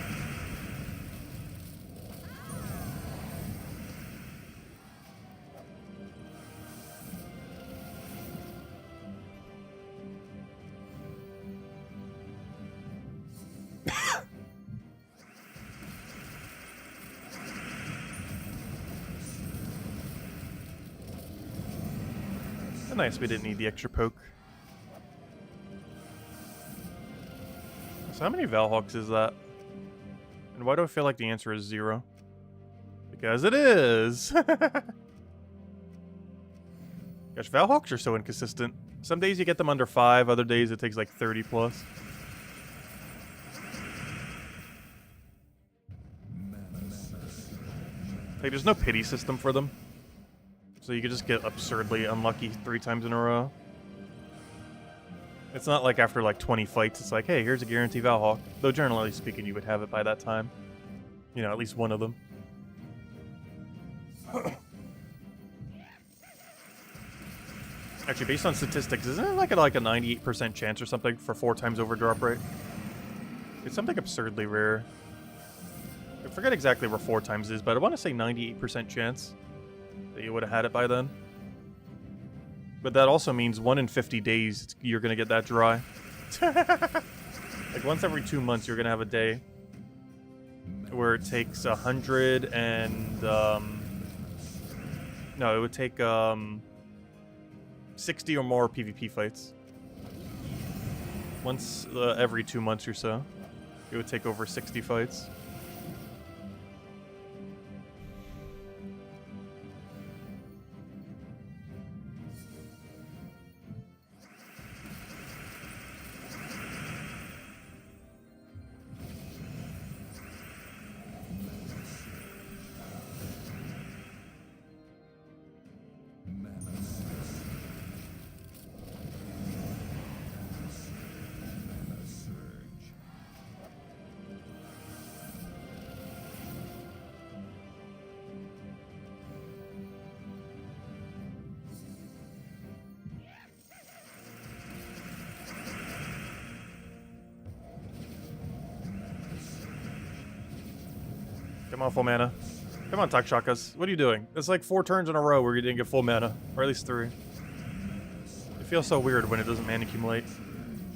Nice, we didn't need the extra poke. So how many Valhawks is that? And why do I feel like the answer is 0? Because it is! Gosh, Valhawks are so inconsistent. Some days you get them under 5, other days it takes like 30 plus. Like, there's no pity system for them. So you could just get absurdly unlucky 3 times in a row. It's not like after like 20 fights, it's like, hey, here's a guarantee Valhawk. Though generally speaking, you would have it by that time. You know, at least one of them. Actually, based on statistics, isn't it like a 98% chance or something for 4 times over drop rate? It's something absurdly rare. I forget exactly where 4 times is, but I want to say 98% chance that you would have had it by then. But that also means 1 in 50 days you're going to get that dry. Like once every 2 months you're going to have a day where it takes 100 and... no, it would take 60 or more PvP fights. Once every 2 months or so. It would take over 60 fights. Come on, full mana. Come on, Takshakas. What are you doing? It's like 4 turns in a row where you didn't get full mana. Or at least 3. It feels so weird when it doesn't mana accumulate.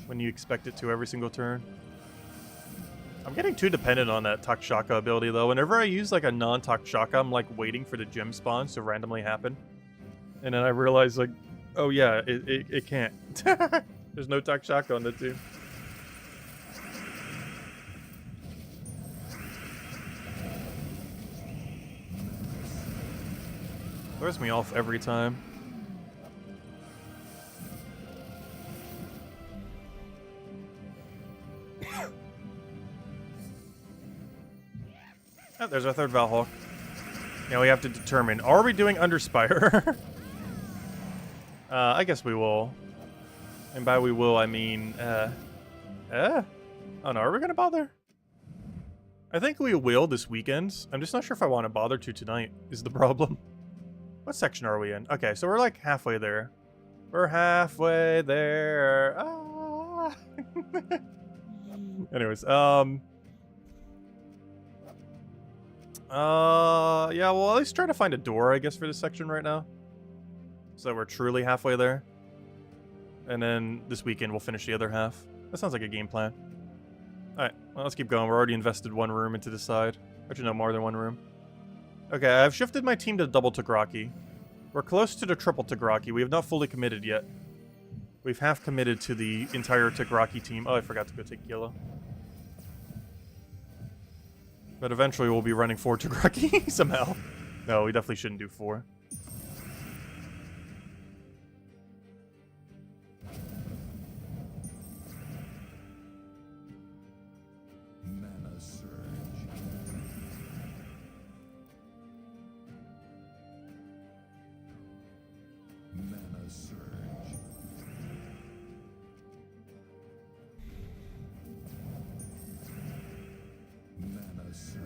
When you expect it to every single turn. I'm getting too dependent on that Takshaka ability, though. Whenever I use like a non-Takshaka, I'm like waiting for the gem spawns to randomly happen. And then I realize like, oh yeah, it can't. There's no Takshaka on the team. Throws me off every time. Oh, there's our 3rd Valhawk. Now we have to determine, are we doing Underspire? I guess we will. And by we will, I mean, oh no, are we gonna bother? I think we will this weekend. I'm just not sure if I want to bother to tonight, is the problem. What section are we in? Okay, so we're like halfway there. We're halfway there. Ah. Anyways, yeah, well, at least try to find a door, I guess, for this section right now. So we're truly halfway there. And then this weekend we'll finish the other half. That sounds like a game plan. Alright, well, let's keep going. We're already invested 1 room into the side. Actually, no, more than 1 room. Okay, I've shifted my team to double Tagraki. We're close to the triple Tagraki. We have not fully committed yet. We've half committed to the entire Tagraki team. Oh, I forgot to go take yellow. But eventually we'll be running 4 Tagraki somehow. No, we definitely shouldn't do 4. Mana surge. Mana surge. Mana surge.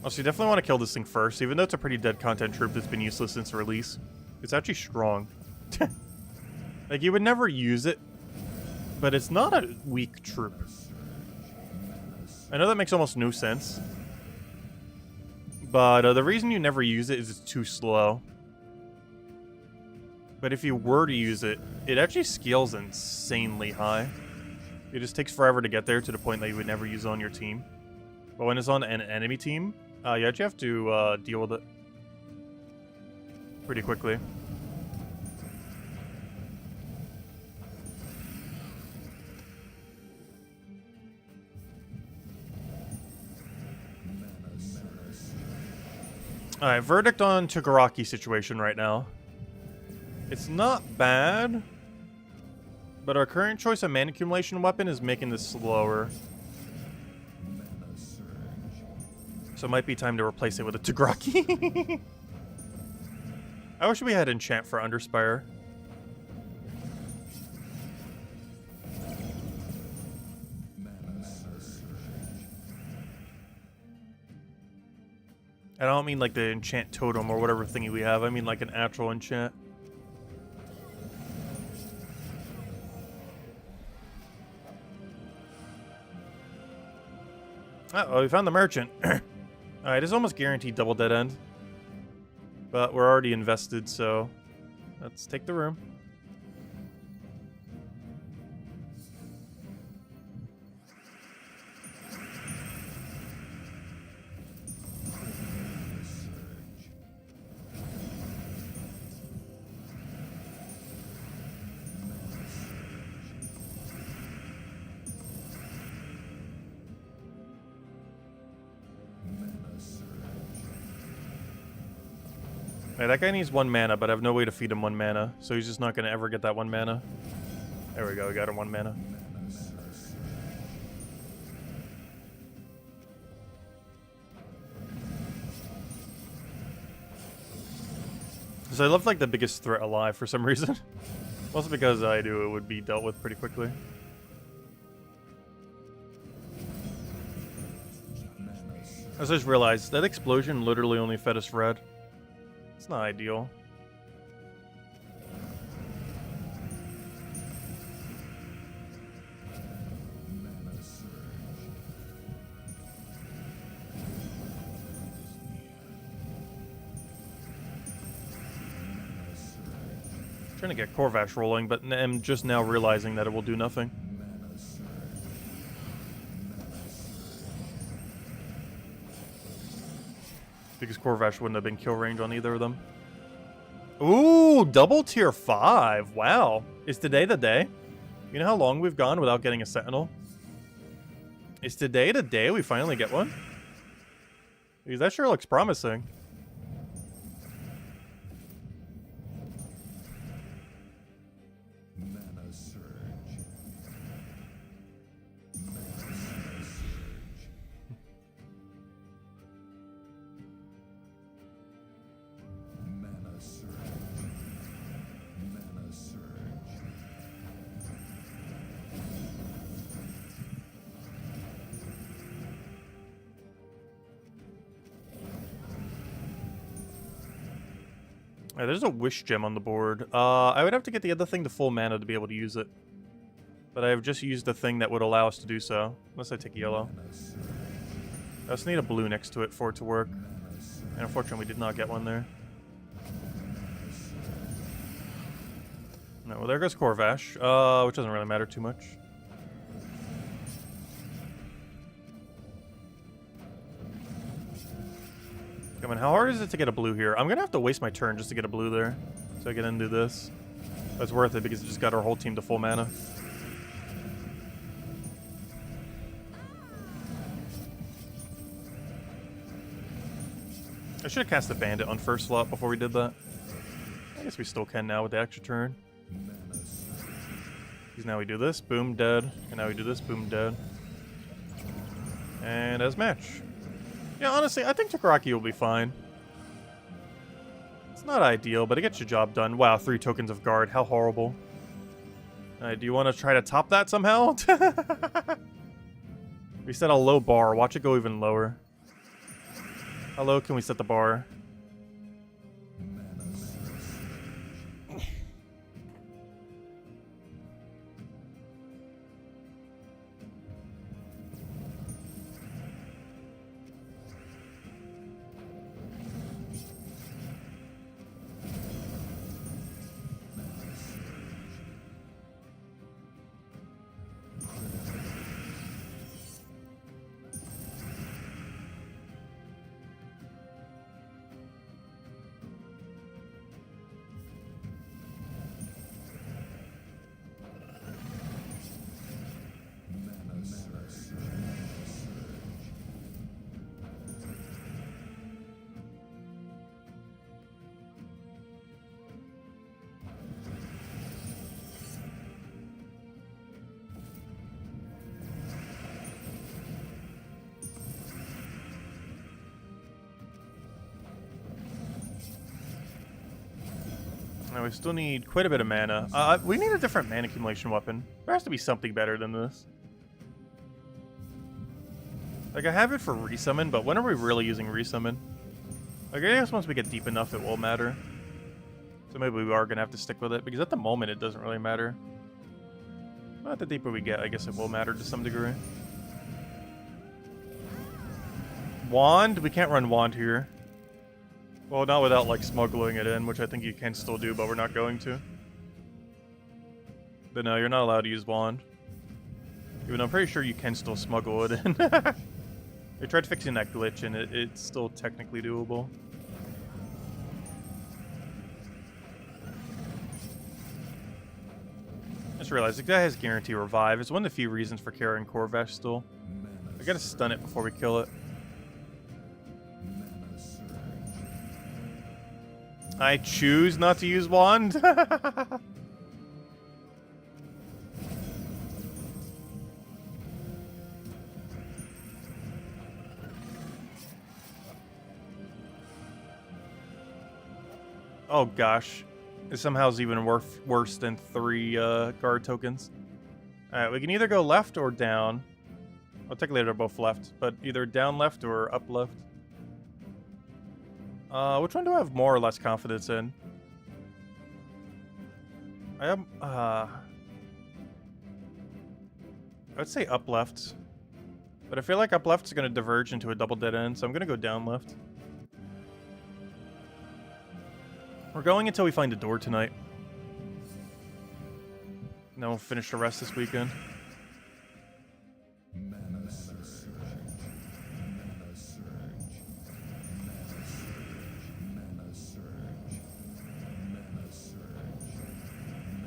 Oh, so you definitely want to kill this thing first, even though it's a pretty dead content troop that's been useless since release. It's actually strong. Like, you would never use it, but it's not a weak troop. I know that makes almost no sense. But the reason you never use it is it's too slow. But if you were to use it, it actually scales insanely high. It just takes forever to get there to the point that you would never use it on your team. But when it's on an enemy team, you actually have to deal with it pretty quickly. Alright, verdict on Tagaraki situation right now. It's not bad, but our current choice of mana accumulation weapon is making this slower. So it might be time to replace it with a Tagaraki. I wish we had enchant for Underspire. I don't mean like the enchant totem or whatever thingy we have. I mean like an actual enchant. Uh-oh, we found the merchant. Alright, it's almost guaranteed double dead end. But we're already invested, so let's take the room. Alright, that guy needs 1 mana, but I have no way to feed him 1 mana, so he's just not going to ever get that 1 mana. There we go, we got him 1 mana. So I love like the biggest threat alive for some reason. Also because I knew it would be dealt with pretty quickly. I just realized that explosion literally only fed us red. It's not ideal. Trying to get Corvash rolling, but I'm just now realizing that it will do nothing. Because Corvash wouldn't have been kill range on either of them. Ooh, double tier 5. Wow. Is today the day? You know how long we've gone without getting a Sentinel? Is today the day we finally get one? Because that sure looks promising. Mana surge. Mana surge. Mana surge. Alright, there's a wish gem on the board. I would have to get the other thing to full mana to be able to use it. But I've just used the thing that would allow us to do so. Unless I take yellow. I just need a blue next to it for it to work. And unfortunately, we did not get one there. No, well, there goes Corvash, which doesn't really matter too much. Come on, how hard is it to get a blue here? I'm gonna have to waste my turn just to get a blue there. So I can undo this. That's worth it because it just got our whole team to full mana. I should have cast the bandit on first slot before we did that. I guess we still can now with the extra turn. Because now we do this, boom, dead. And now we do this, boom, dead. And as match. Yeah, honestly, I think Takaraki will be fine. It's not ideal, but it gets your job done. Wow, 3 tokens of guard. How horrible. Do you want to try to top that somehow? We set a low bar. Watch it go even lower. How low can we set the bar? Now we still need quite a bit of mana. We need a different mana accumulation weapon. There has to be something better than this. Like, I have it for resummon, but when are we really using resummon? Like, I guess once we get deep enough, it will matter. So maybe we are going to have to stick with it, because at the moment, it doesn't really matter. But the deeper we get, I guess it will matter to some degree. Wand? We can't run Wand here. Well, not without, like, smuggling it in, which I think you can still do, but we're not going to. But no, you're not allowed to use Wand. Even though I'm pretty sure you can still smuggle it in. They tried fixing that glitch, and it's still technically doable. Just realized the guy has guarantee revive. It's one of the few reasons for carrying Corvash still. I gotta stun it before we kill it. I choose not to use Wand. Oh gosh. This somehow is even worse than 3 guard tokens. Alright, we can either go left or down. Well, technically they're both left, but either down left or up left. Which one do I have more or less confidence in? I have, I would say up left. But I feel like up left is going to diverge into a double dead end, so I'm going to go down left. We're going until we find a door tonight. And then we'll finish the rest this weekend. Mana surge. Mana surge. Mana surge. Mana surge. Mana surge.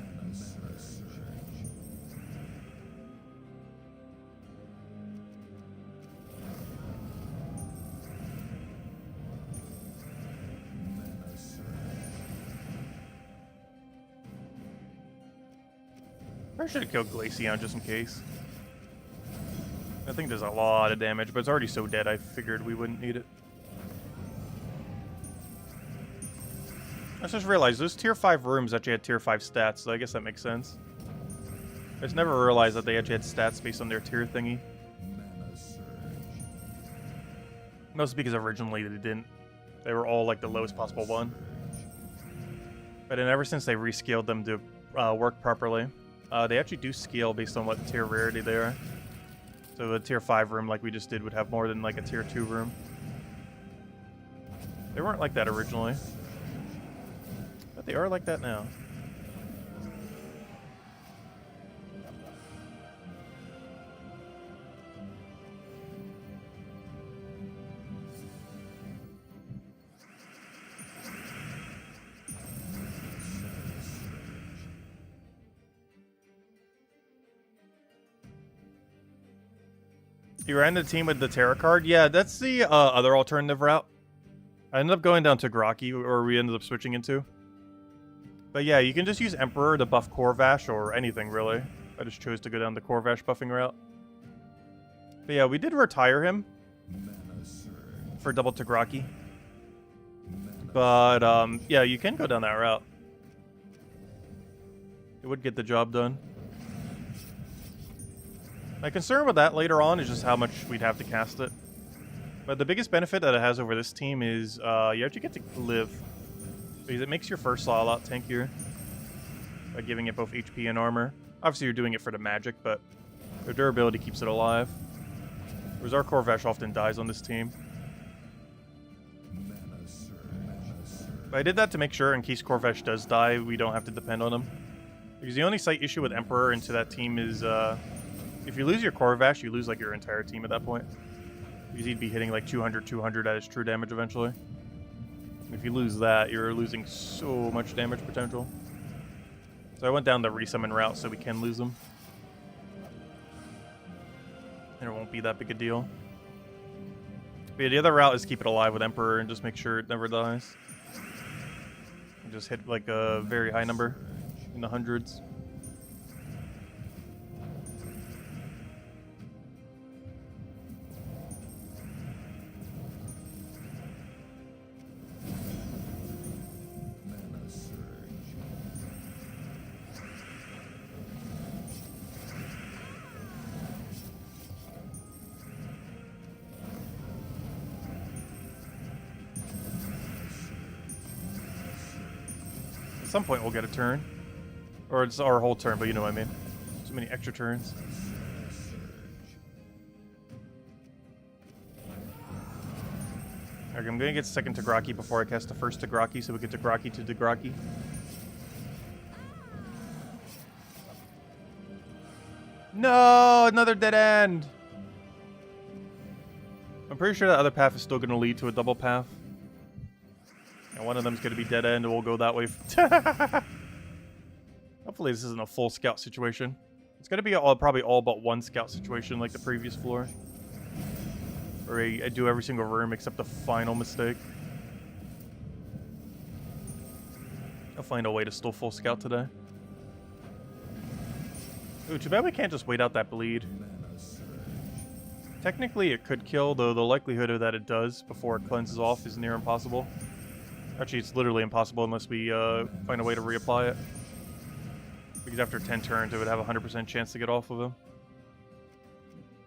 Mana surge. I should have killed Glaceon just in case. I think there's a lot of damage, but it's already so dead I figured we wouldn't need it. I just realized those tier 5 rooms actually had tier 5 stats, so I guess that makes sense. I just never realized that they actually had stats based on their tier thingy. Mana surge. Mostly because originally they didn't. They were all like the lowest possible one. But then ever since they rescaled them to work properly, they actually do scale based on what tier rarity they are. So a tier 5 room like we just did would have more than like a tier 2 room. They weren't like that originally. But they are like that now. You ran the team with the Terra card? Yeah, that's the other alternative route. I ended up going down to Graki, or we ended up switching into. But yeah, you can just use Emperor to buff Corvash, or anything, really. I just chose to go down the Corvash buffing route. But yeah, we did retire him for double Tagraki. But, yeah, you can go down that route. It would get the job done. My concern with that later on is just how much we'd have to cast it. But the biggest benefit that it has over this team is you actually get to live. Because it makes your first slot a lot tankier. By giving it both HP and armor. Obviously you're doing it for the magic, but the durability keeps it alive. Whereas our Corvash often dies on this team. But I did that to make sure in case Corvash does die, we don't have to depend on him. Because the only slight issue with Emperor into that team is if you lose your Corvash, you lose like your entire team at that point. Because he'd be hitting like 200 at his true damage eventually. And if you lose that, you're losing so much damage potential. So I went down the resummon route so we can lose them. And it won't be that big a deal. But yeah, the other route is keep it alive with Emperor and just make sure it never dies. And just hit like a very high number in the hundreds. At some point we'll get a turn. Or it's our whole turn, but you know what I mean. So many extra turns. Okay, I'm gonna get second Tagraki before I cast the first Tagraki, so we get Tagraki to Tagraki. No, another dead end. I'm pretty sure that other path is still gonna lead to a double path. And one of them's gonna be dead end, and we'll go that way. Hopefully this isn't a full scout situation. It's gonna be probably all but one scout situation like the previous floor. Or I do every single room except the final mistake. I'll find a way to still full scout today. Ooh, too bad we can't just wait out that bleed. Technically it could kill, though the likelihood of that it does before it cleanses off is near impossible. Actually, it's literally impossible unless we find a way to reapply it. Because after 10 turns, it would have a 100% chance to get off of him.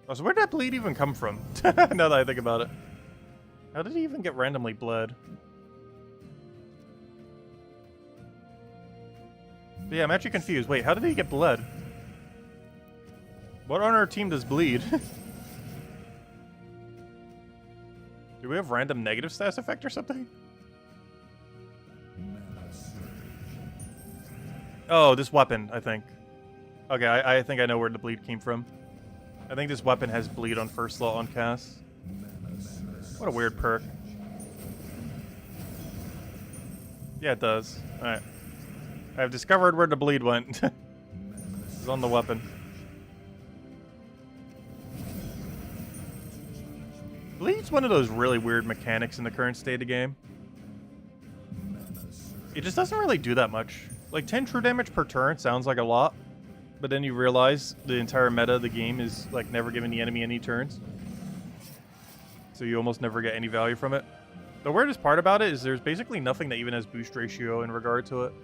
Oh, so where did that bleed even come from? Now that I think about it. How did he even get randomly bled? But yeah, I'm actually confused. Wait, how did he get bled? What on our team does bleed? Do we have random negative status effect or something? Oh, this weapon, I think. Okay, I think I know where the bleed came from. I think this weapon has bleed on first slot on cast. What a weird perk. Yeah, it does. Alright. I've discovered where the bleed went. It's on the weapon. Bleed's one of those really weird mechanics in the current state of the game. It just doesn't really do that much. Like, 10 true damage per turn sounds like a lot, but then you realize the entire meta of the game is, like, never giving the enemy any turns. So you almost never get any value from it. The weirdest part about it is there's basically nothing that even has boost ratio in regard to it.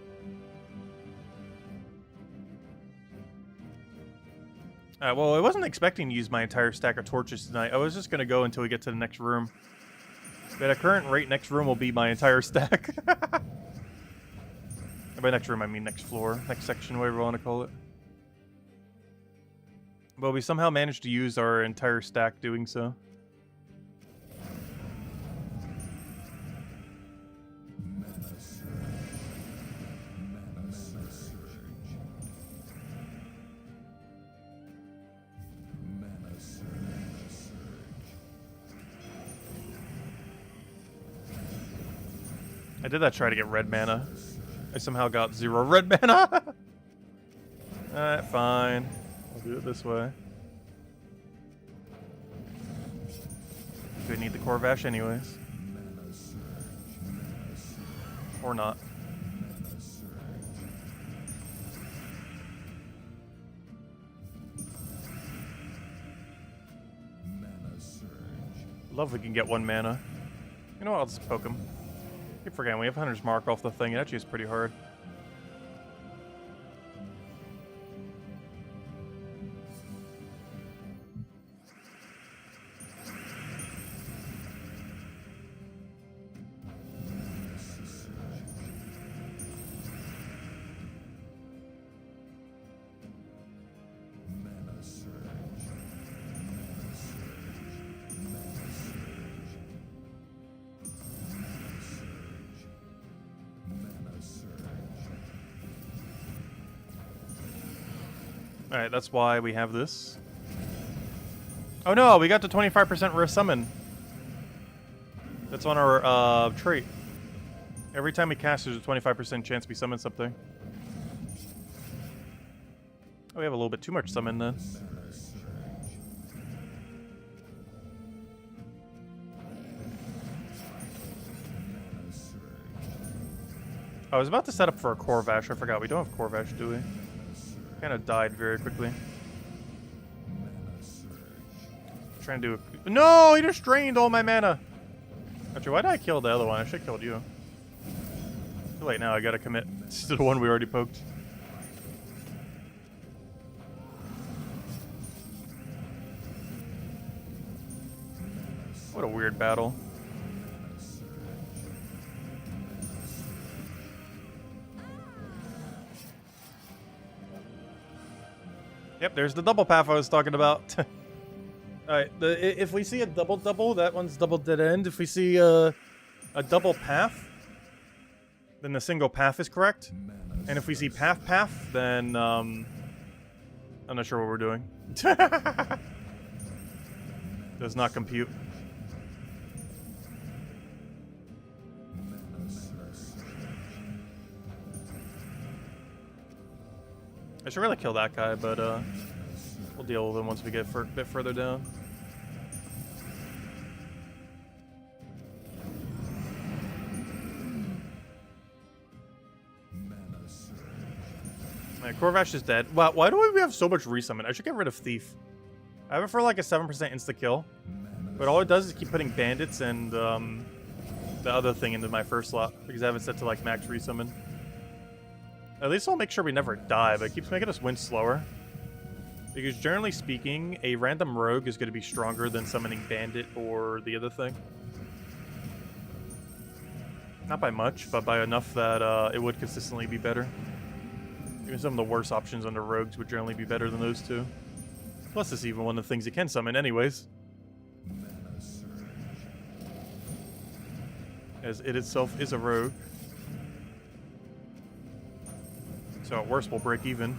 Well, I wasn't expecting to use my entire stack of torches tonight. I was just going to go until we get to the next room. But at current rate, next room will be my entire stack. And by next room, I mean next floor, next section, whatever you want to call it. But we somehow managed to use our entire stack doing so. I did that try to get red mana. I somehow got 0 red mana. Alright, fine. I'll do it this way. We need the Corvash anyways. Mana surge. Mana surge. Or not. Mana surge. Mana surge. Love we can get 1 mana. You know what? I'll just poke him. Keep forgetting we have Hunter's Mark off the thing. It actually is pretty hard. Mana surge. Mana surge. Mana surge. Mana surge. Alright, that's why we have this. Oh no, we got the 25% resummon. That's on our trait. Every time we cast, there's a 25% chance we summon something. Oh, we have a little bit too much summon then. Mana surge. Mana surge. I was about to set up for a Corvash. I forgot. We don't have Corvash, do we? Mana surge. Kind of died very quickly. Mana surge. Trying to do a... No! He just drained all my mana! Actually, why did I kill the other one? I should have killed you. Too late now. I gotta commit to the one we already poked. What a weird battle. Mana surge. Yep, there's the double path I was talking about. Alright, if we see a double, that one's double dead end. If we see a double path, then the single path is correct. Mana And if we see path, then I'm not sure what we're doing. Does not compute. Mana surge. I should really kill that guy, but we'll deal with him once we get a bit further down. Mana surge. Alright, Corvash is dead. Wow, why do we have so much resummon? I should get rid of Thief. I have it for like a 7% insta-kill, Mana but all it does is keep putting bandits and the other thing into my first slot, because I have it set to like max resummon. At least I'll make sure we never die, but it keeps making us win slower. Because generally speaking, a random rogue is going to be stronger than summoning bandit or the other thing. Not by much, but by enough that it would consistently be better. Even some of the worst options under rogues would generally be better than those two. Plus, it's even one of the things you can summon anyways, Mana surge. as it itself is a rogue. So at worst, we'll break even.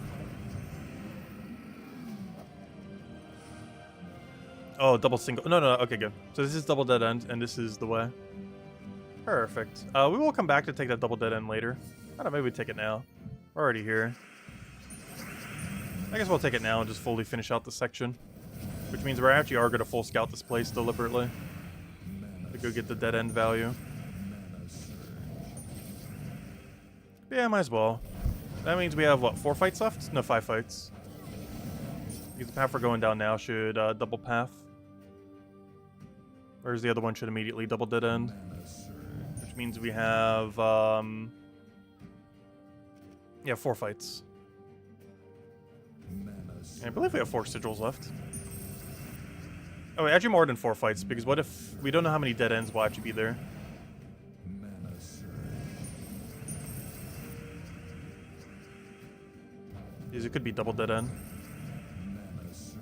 Oh, double single. No, no, okay, good. So this is double dead end, and this is the way. Perfect. We will come back to take that double dead end later. I don't know, maybe we take it now. We're already here. I guess we'll take it now and just fully finish out the section. Which means we actually are going to full scout this place deliberately. To go get the dead end value. Mana surge. Yeah, might as well. That means we have, what, 4 fights left? No, 5 fights. Because the path we're going down now should double path. Whereas the other one should immediately double dead end. Mana surge. Which means we have, yeah, 4 fights. Mana surge. And I believe we have 4 sigils left. Oh, wait, actually more than 4 fights, because what if we don't know how many dead ends will actually be there? Mana surge. Because it could be double dead end. Mana surge.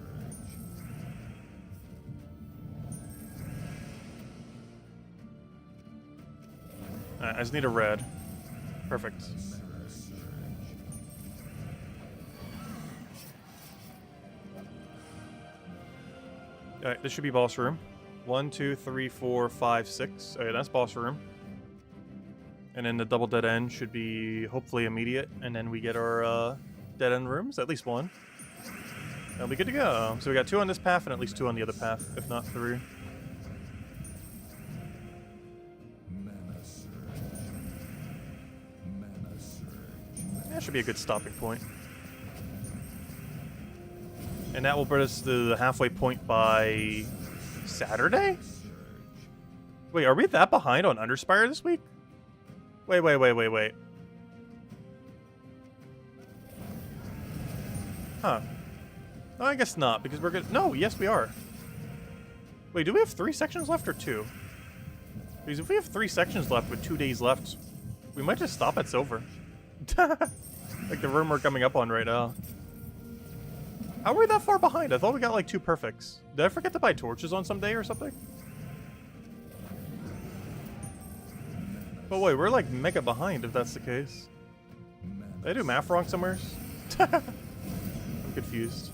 Alright, I just need a red. Perfect. Mana surge. Alright, this should be boss room. 1, 2, 3, 4, 5, 6. Okay, that's boss room. And then the double dead end should be hopefully immediate. And then we get our dead end rooms, at least 1. That'll be good to go. So we got 2 on this path and at least 2 on the other path, if not 3. That should be a good stopping point. And that will bring us to the halfway point by Saturday? Wait, are we that behind on Underspire this week? Wait. Huh. No, I guess not, because we're good. No, yes, we are. Wait, do we have 3 sections left or 2? Because if we have 3 sections left with 2 days left, we might just stop at silver. Like the room we're coming up on right now. How are we that far behind? I thought we got like 2 perfects. Did I forget to buy torches on some day or something? But wait, we're like mega behind if that's the case. Did I do math wrong somewhere? I'm confused.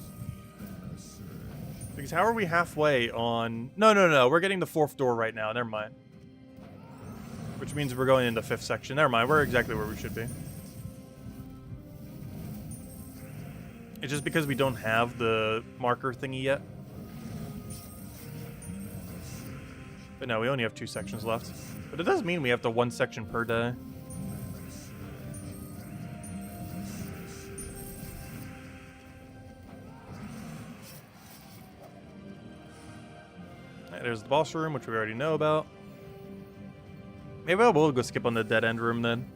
Because how are we halfway on... No, we're getting the 4th door right now. Never mind. Which means we're going into 5th section. Never mind, we're exactly where we should be. It's just because we don't have the marker thingy yet. But no, we only have 2 sections left. But it does mean we have to 1 section per day. Right, there's the boss room, which we already know about. Maybe I will go skip on the dead end room then.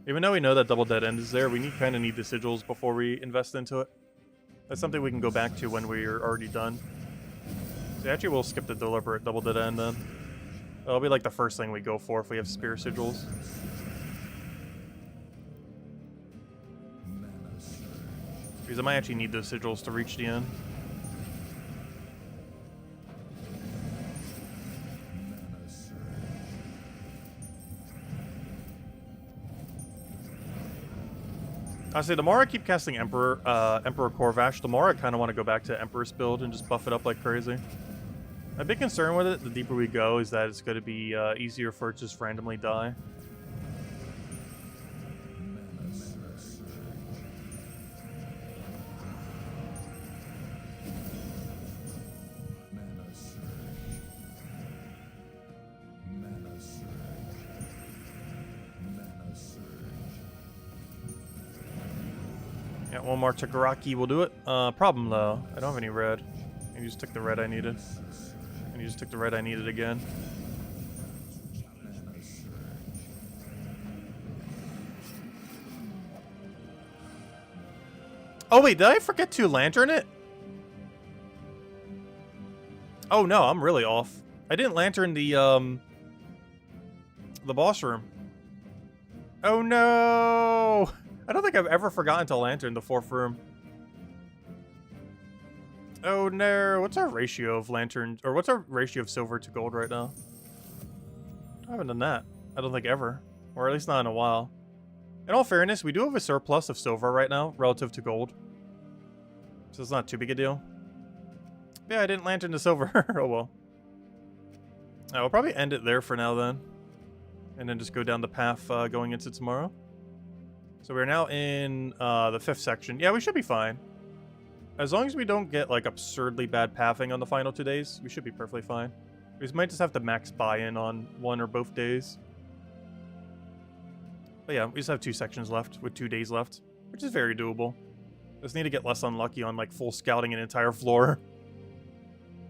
Even though we know that double dead end is there, we kind of need the sigils before we invest into it. That's something we can go back to when we're already done. So actually we'll skip the deliberate double dead end then. That'll be like the first thing we go for if we have spear sigils. Because I might actually need those sigils to reach the end. Honestly, the more I keep casting Emperor Corvash, the more I kind of want to go back to Empress build and just buff it up like crazy. My big concern with it, the deeper we go, is that it's going to be easier for it to just randomly die. Yeah, one more Takaraki will do it. Problem though, I don't have any red. And you just took the red I needed. And you just took the red I needed again. Oh wait, did I forget to lantern it? Oh no, I'm really off. I didn't lantern the boss room. Oh no! I don't think I've ever forgotten to lantern the 4th room. Oh no, what's our ratio of lanterns, or what's our ratio of silver to gold right now? I haven't done that. I don't think ever, or at least not in a while. In all fairness, we do have a surplus of silver right now relative to gold. So it's not too big a deal. Yeah, I didn't lantern the silver. Oh well. I'll probably end it there for now then. And then just go down the path going into tomorrow. So we're now in the 5th section. Yeah, we should be fine. As long as we don't get like absurdly bad pathing on the final 2 days, we should be perfectly fine. We might just have to max buy-in on 1 or both days. But yeah, we just have 2 sections left with 2 days left, which is very doable. Just need to get less unlucky on like full scouting an entire floor.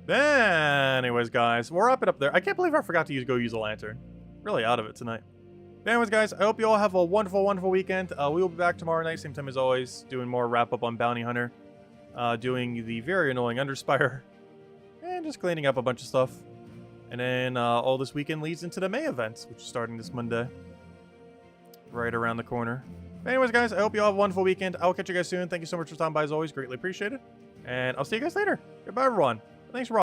Anyways, guys, we'll wrap it up there. I can't believe I forgot to go use a lantern. Really out of it tonight. Anyways, guys, I hope you all have a wonderful, wonderful weekend. We will be back tomorrow night, same time as always, doing more wrap-up on Bounty Hunter. Doing the very annoying Underspire. And just cleaning up a bunch of stuff. And then all this weekend leads into the May events, which is starting this Monday. Right around the corner. Anyways, guys, I hope you all have a wonderful weekend. I will catch you guys soon. Thank you so much for stopping by, as always. Greatly appreciated. And I'll see you guys later. Goodbye, everyone. Thanks for watching.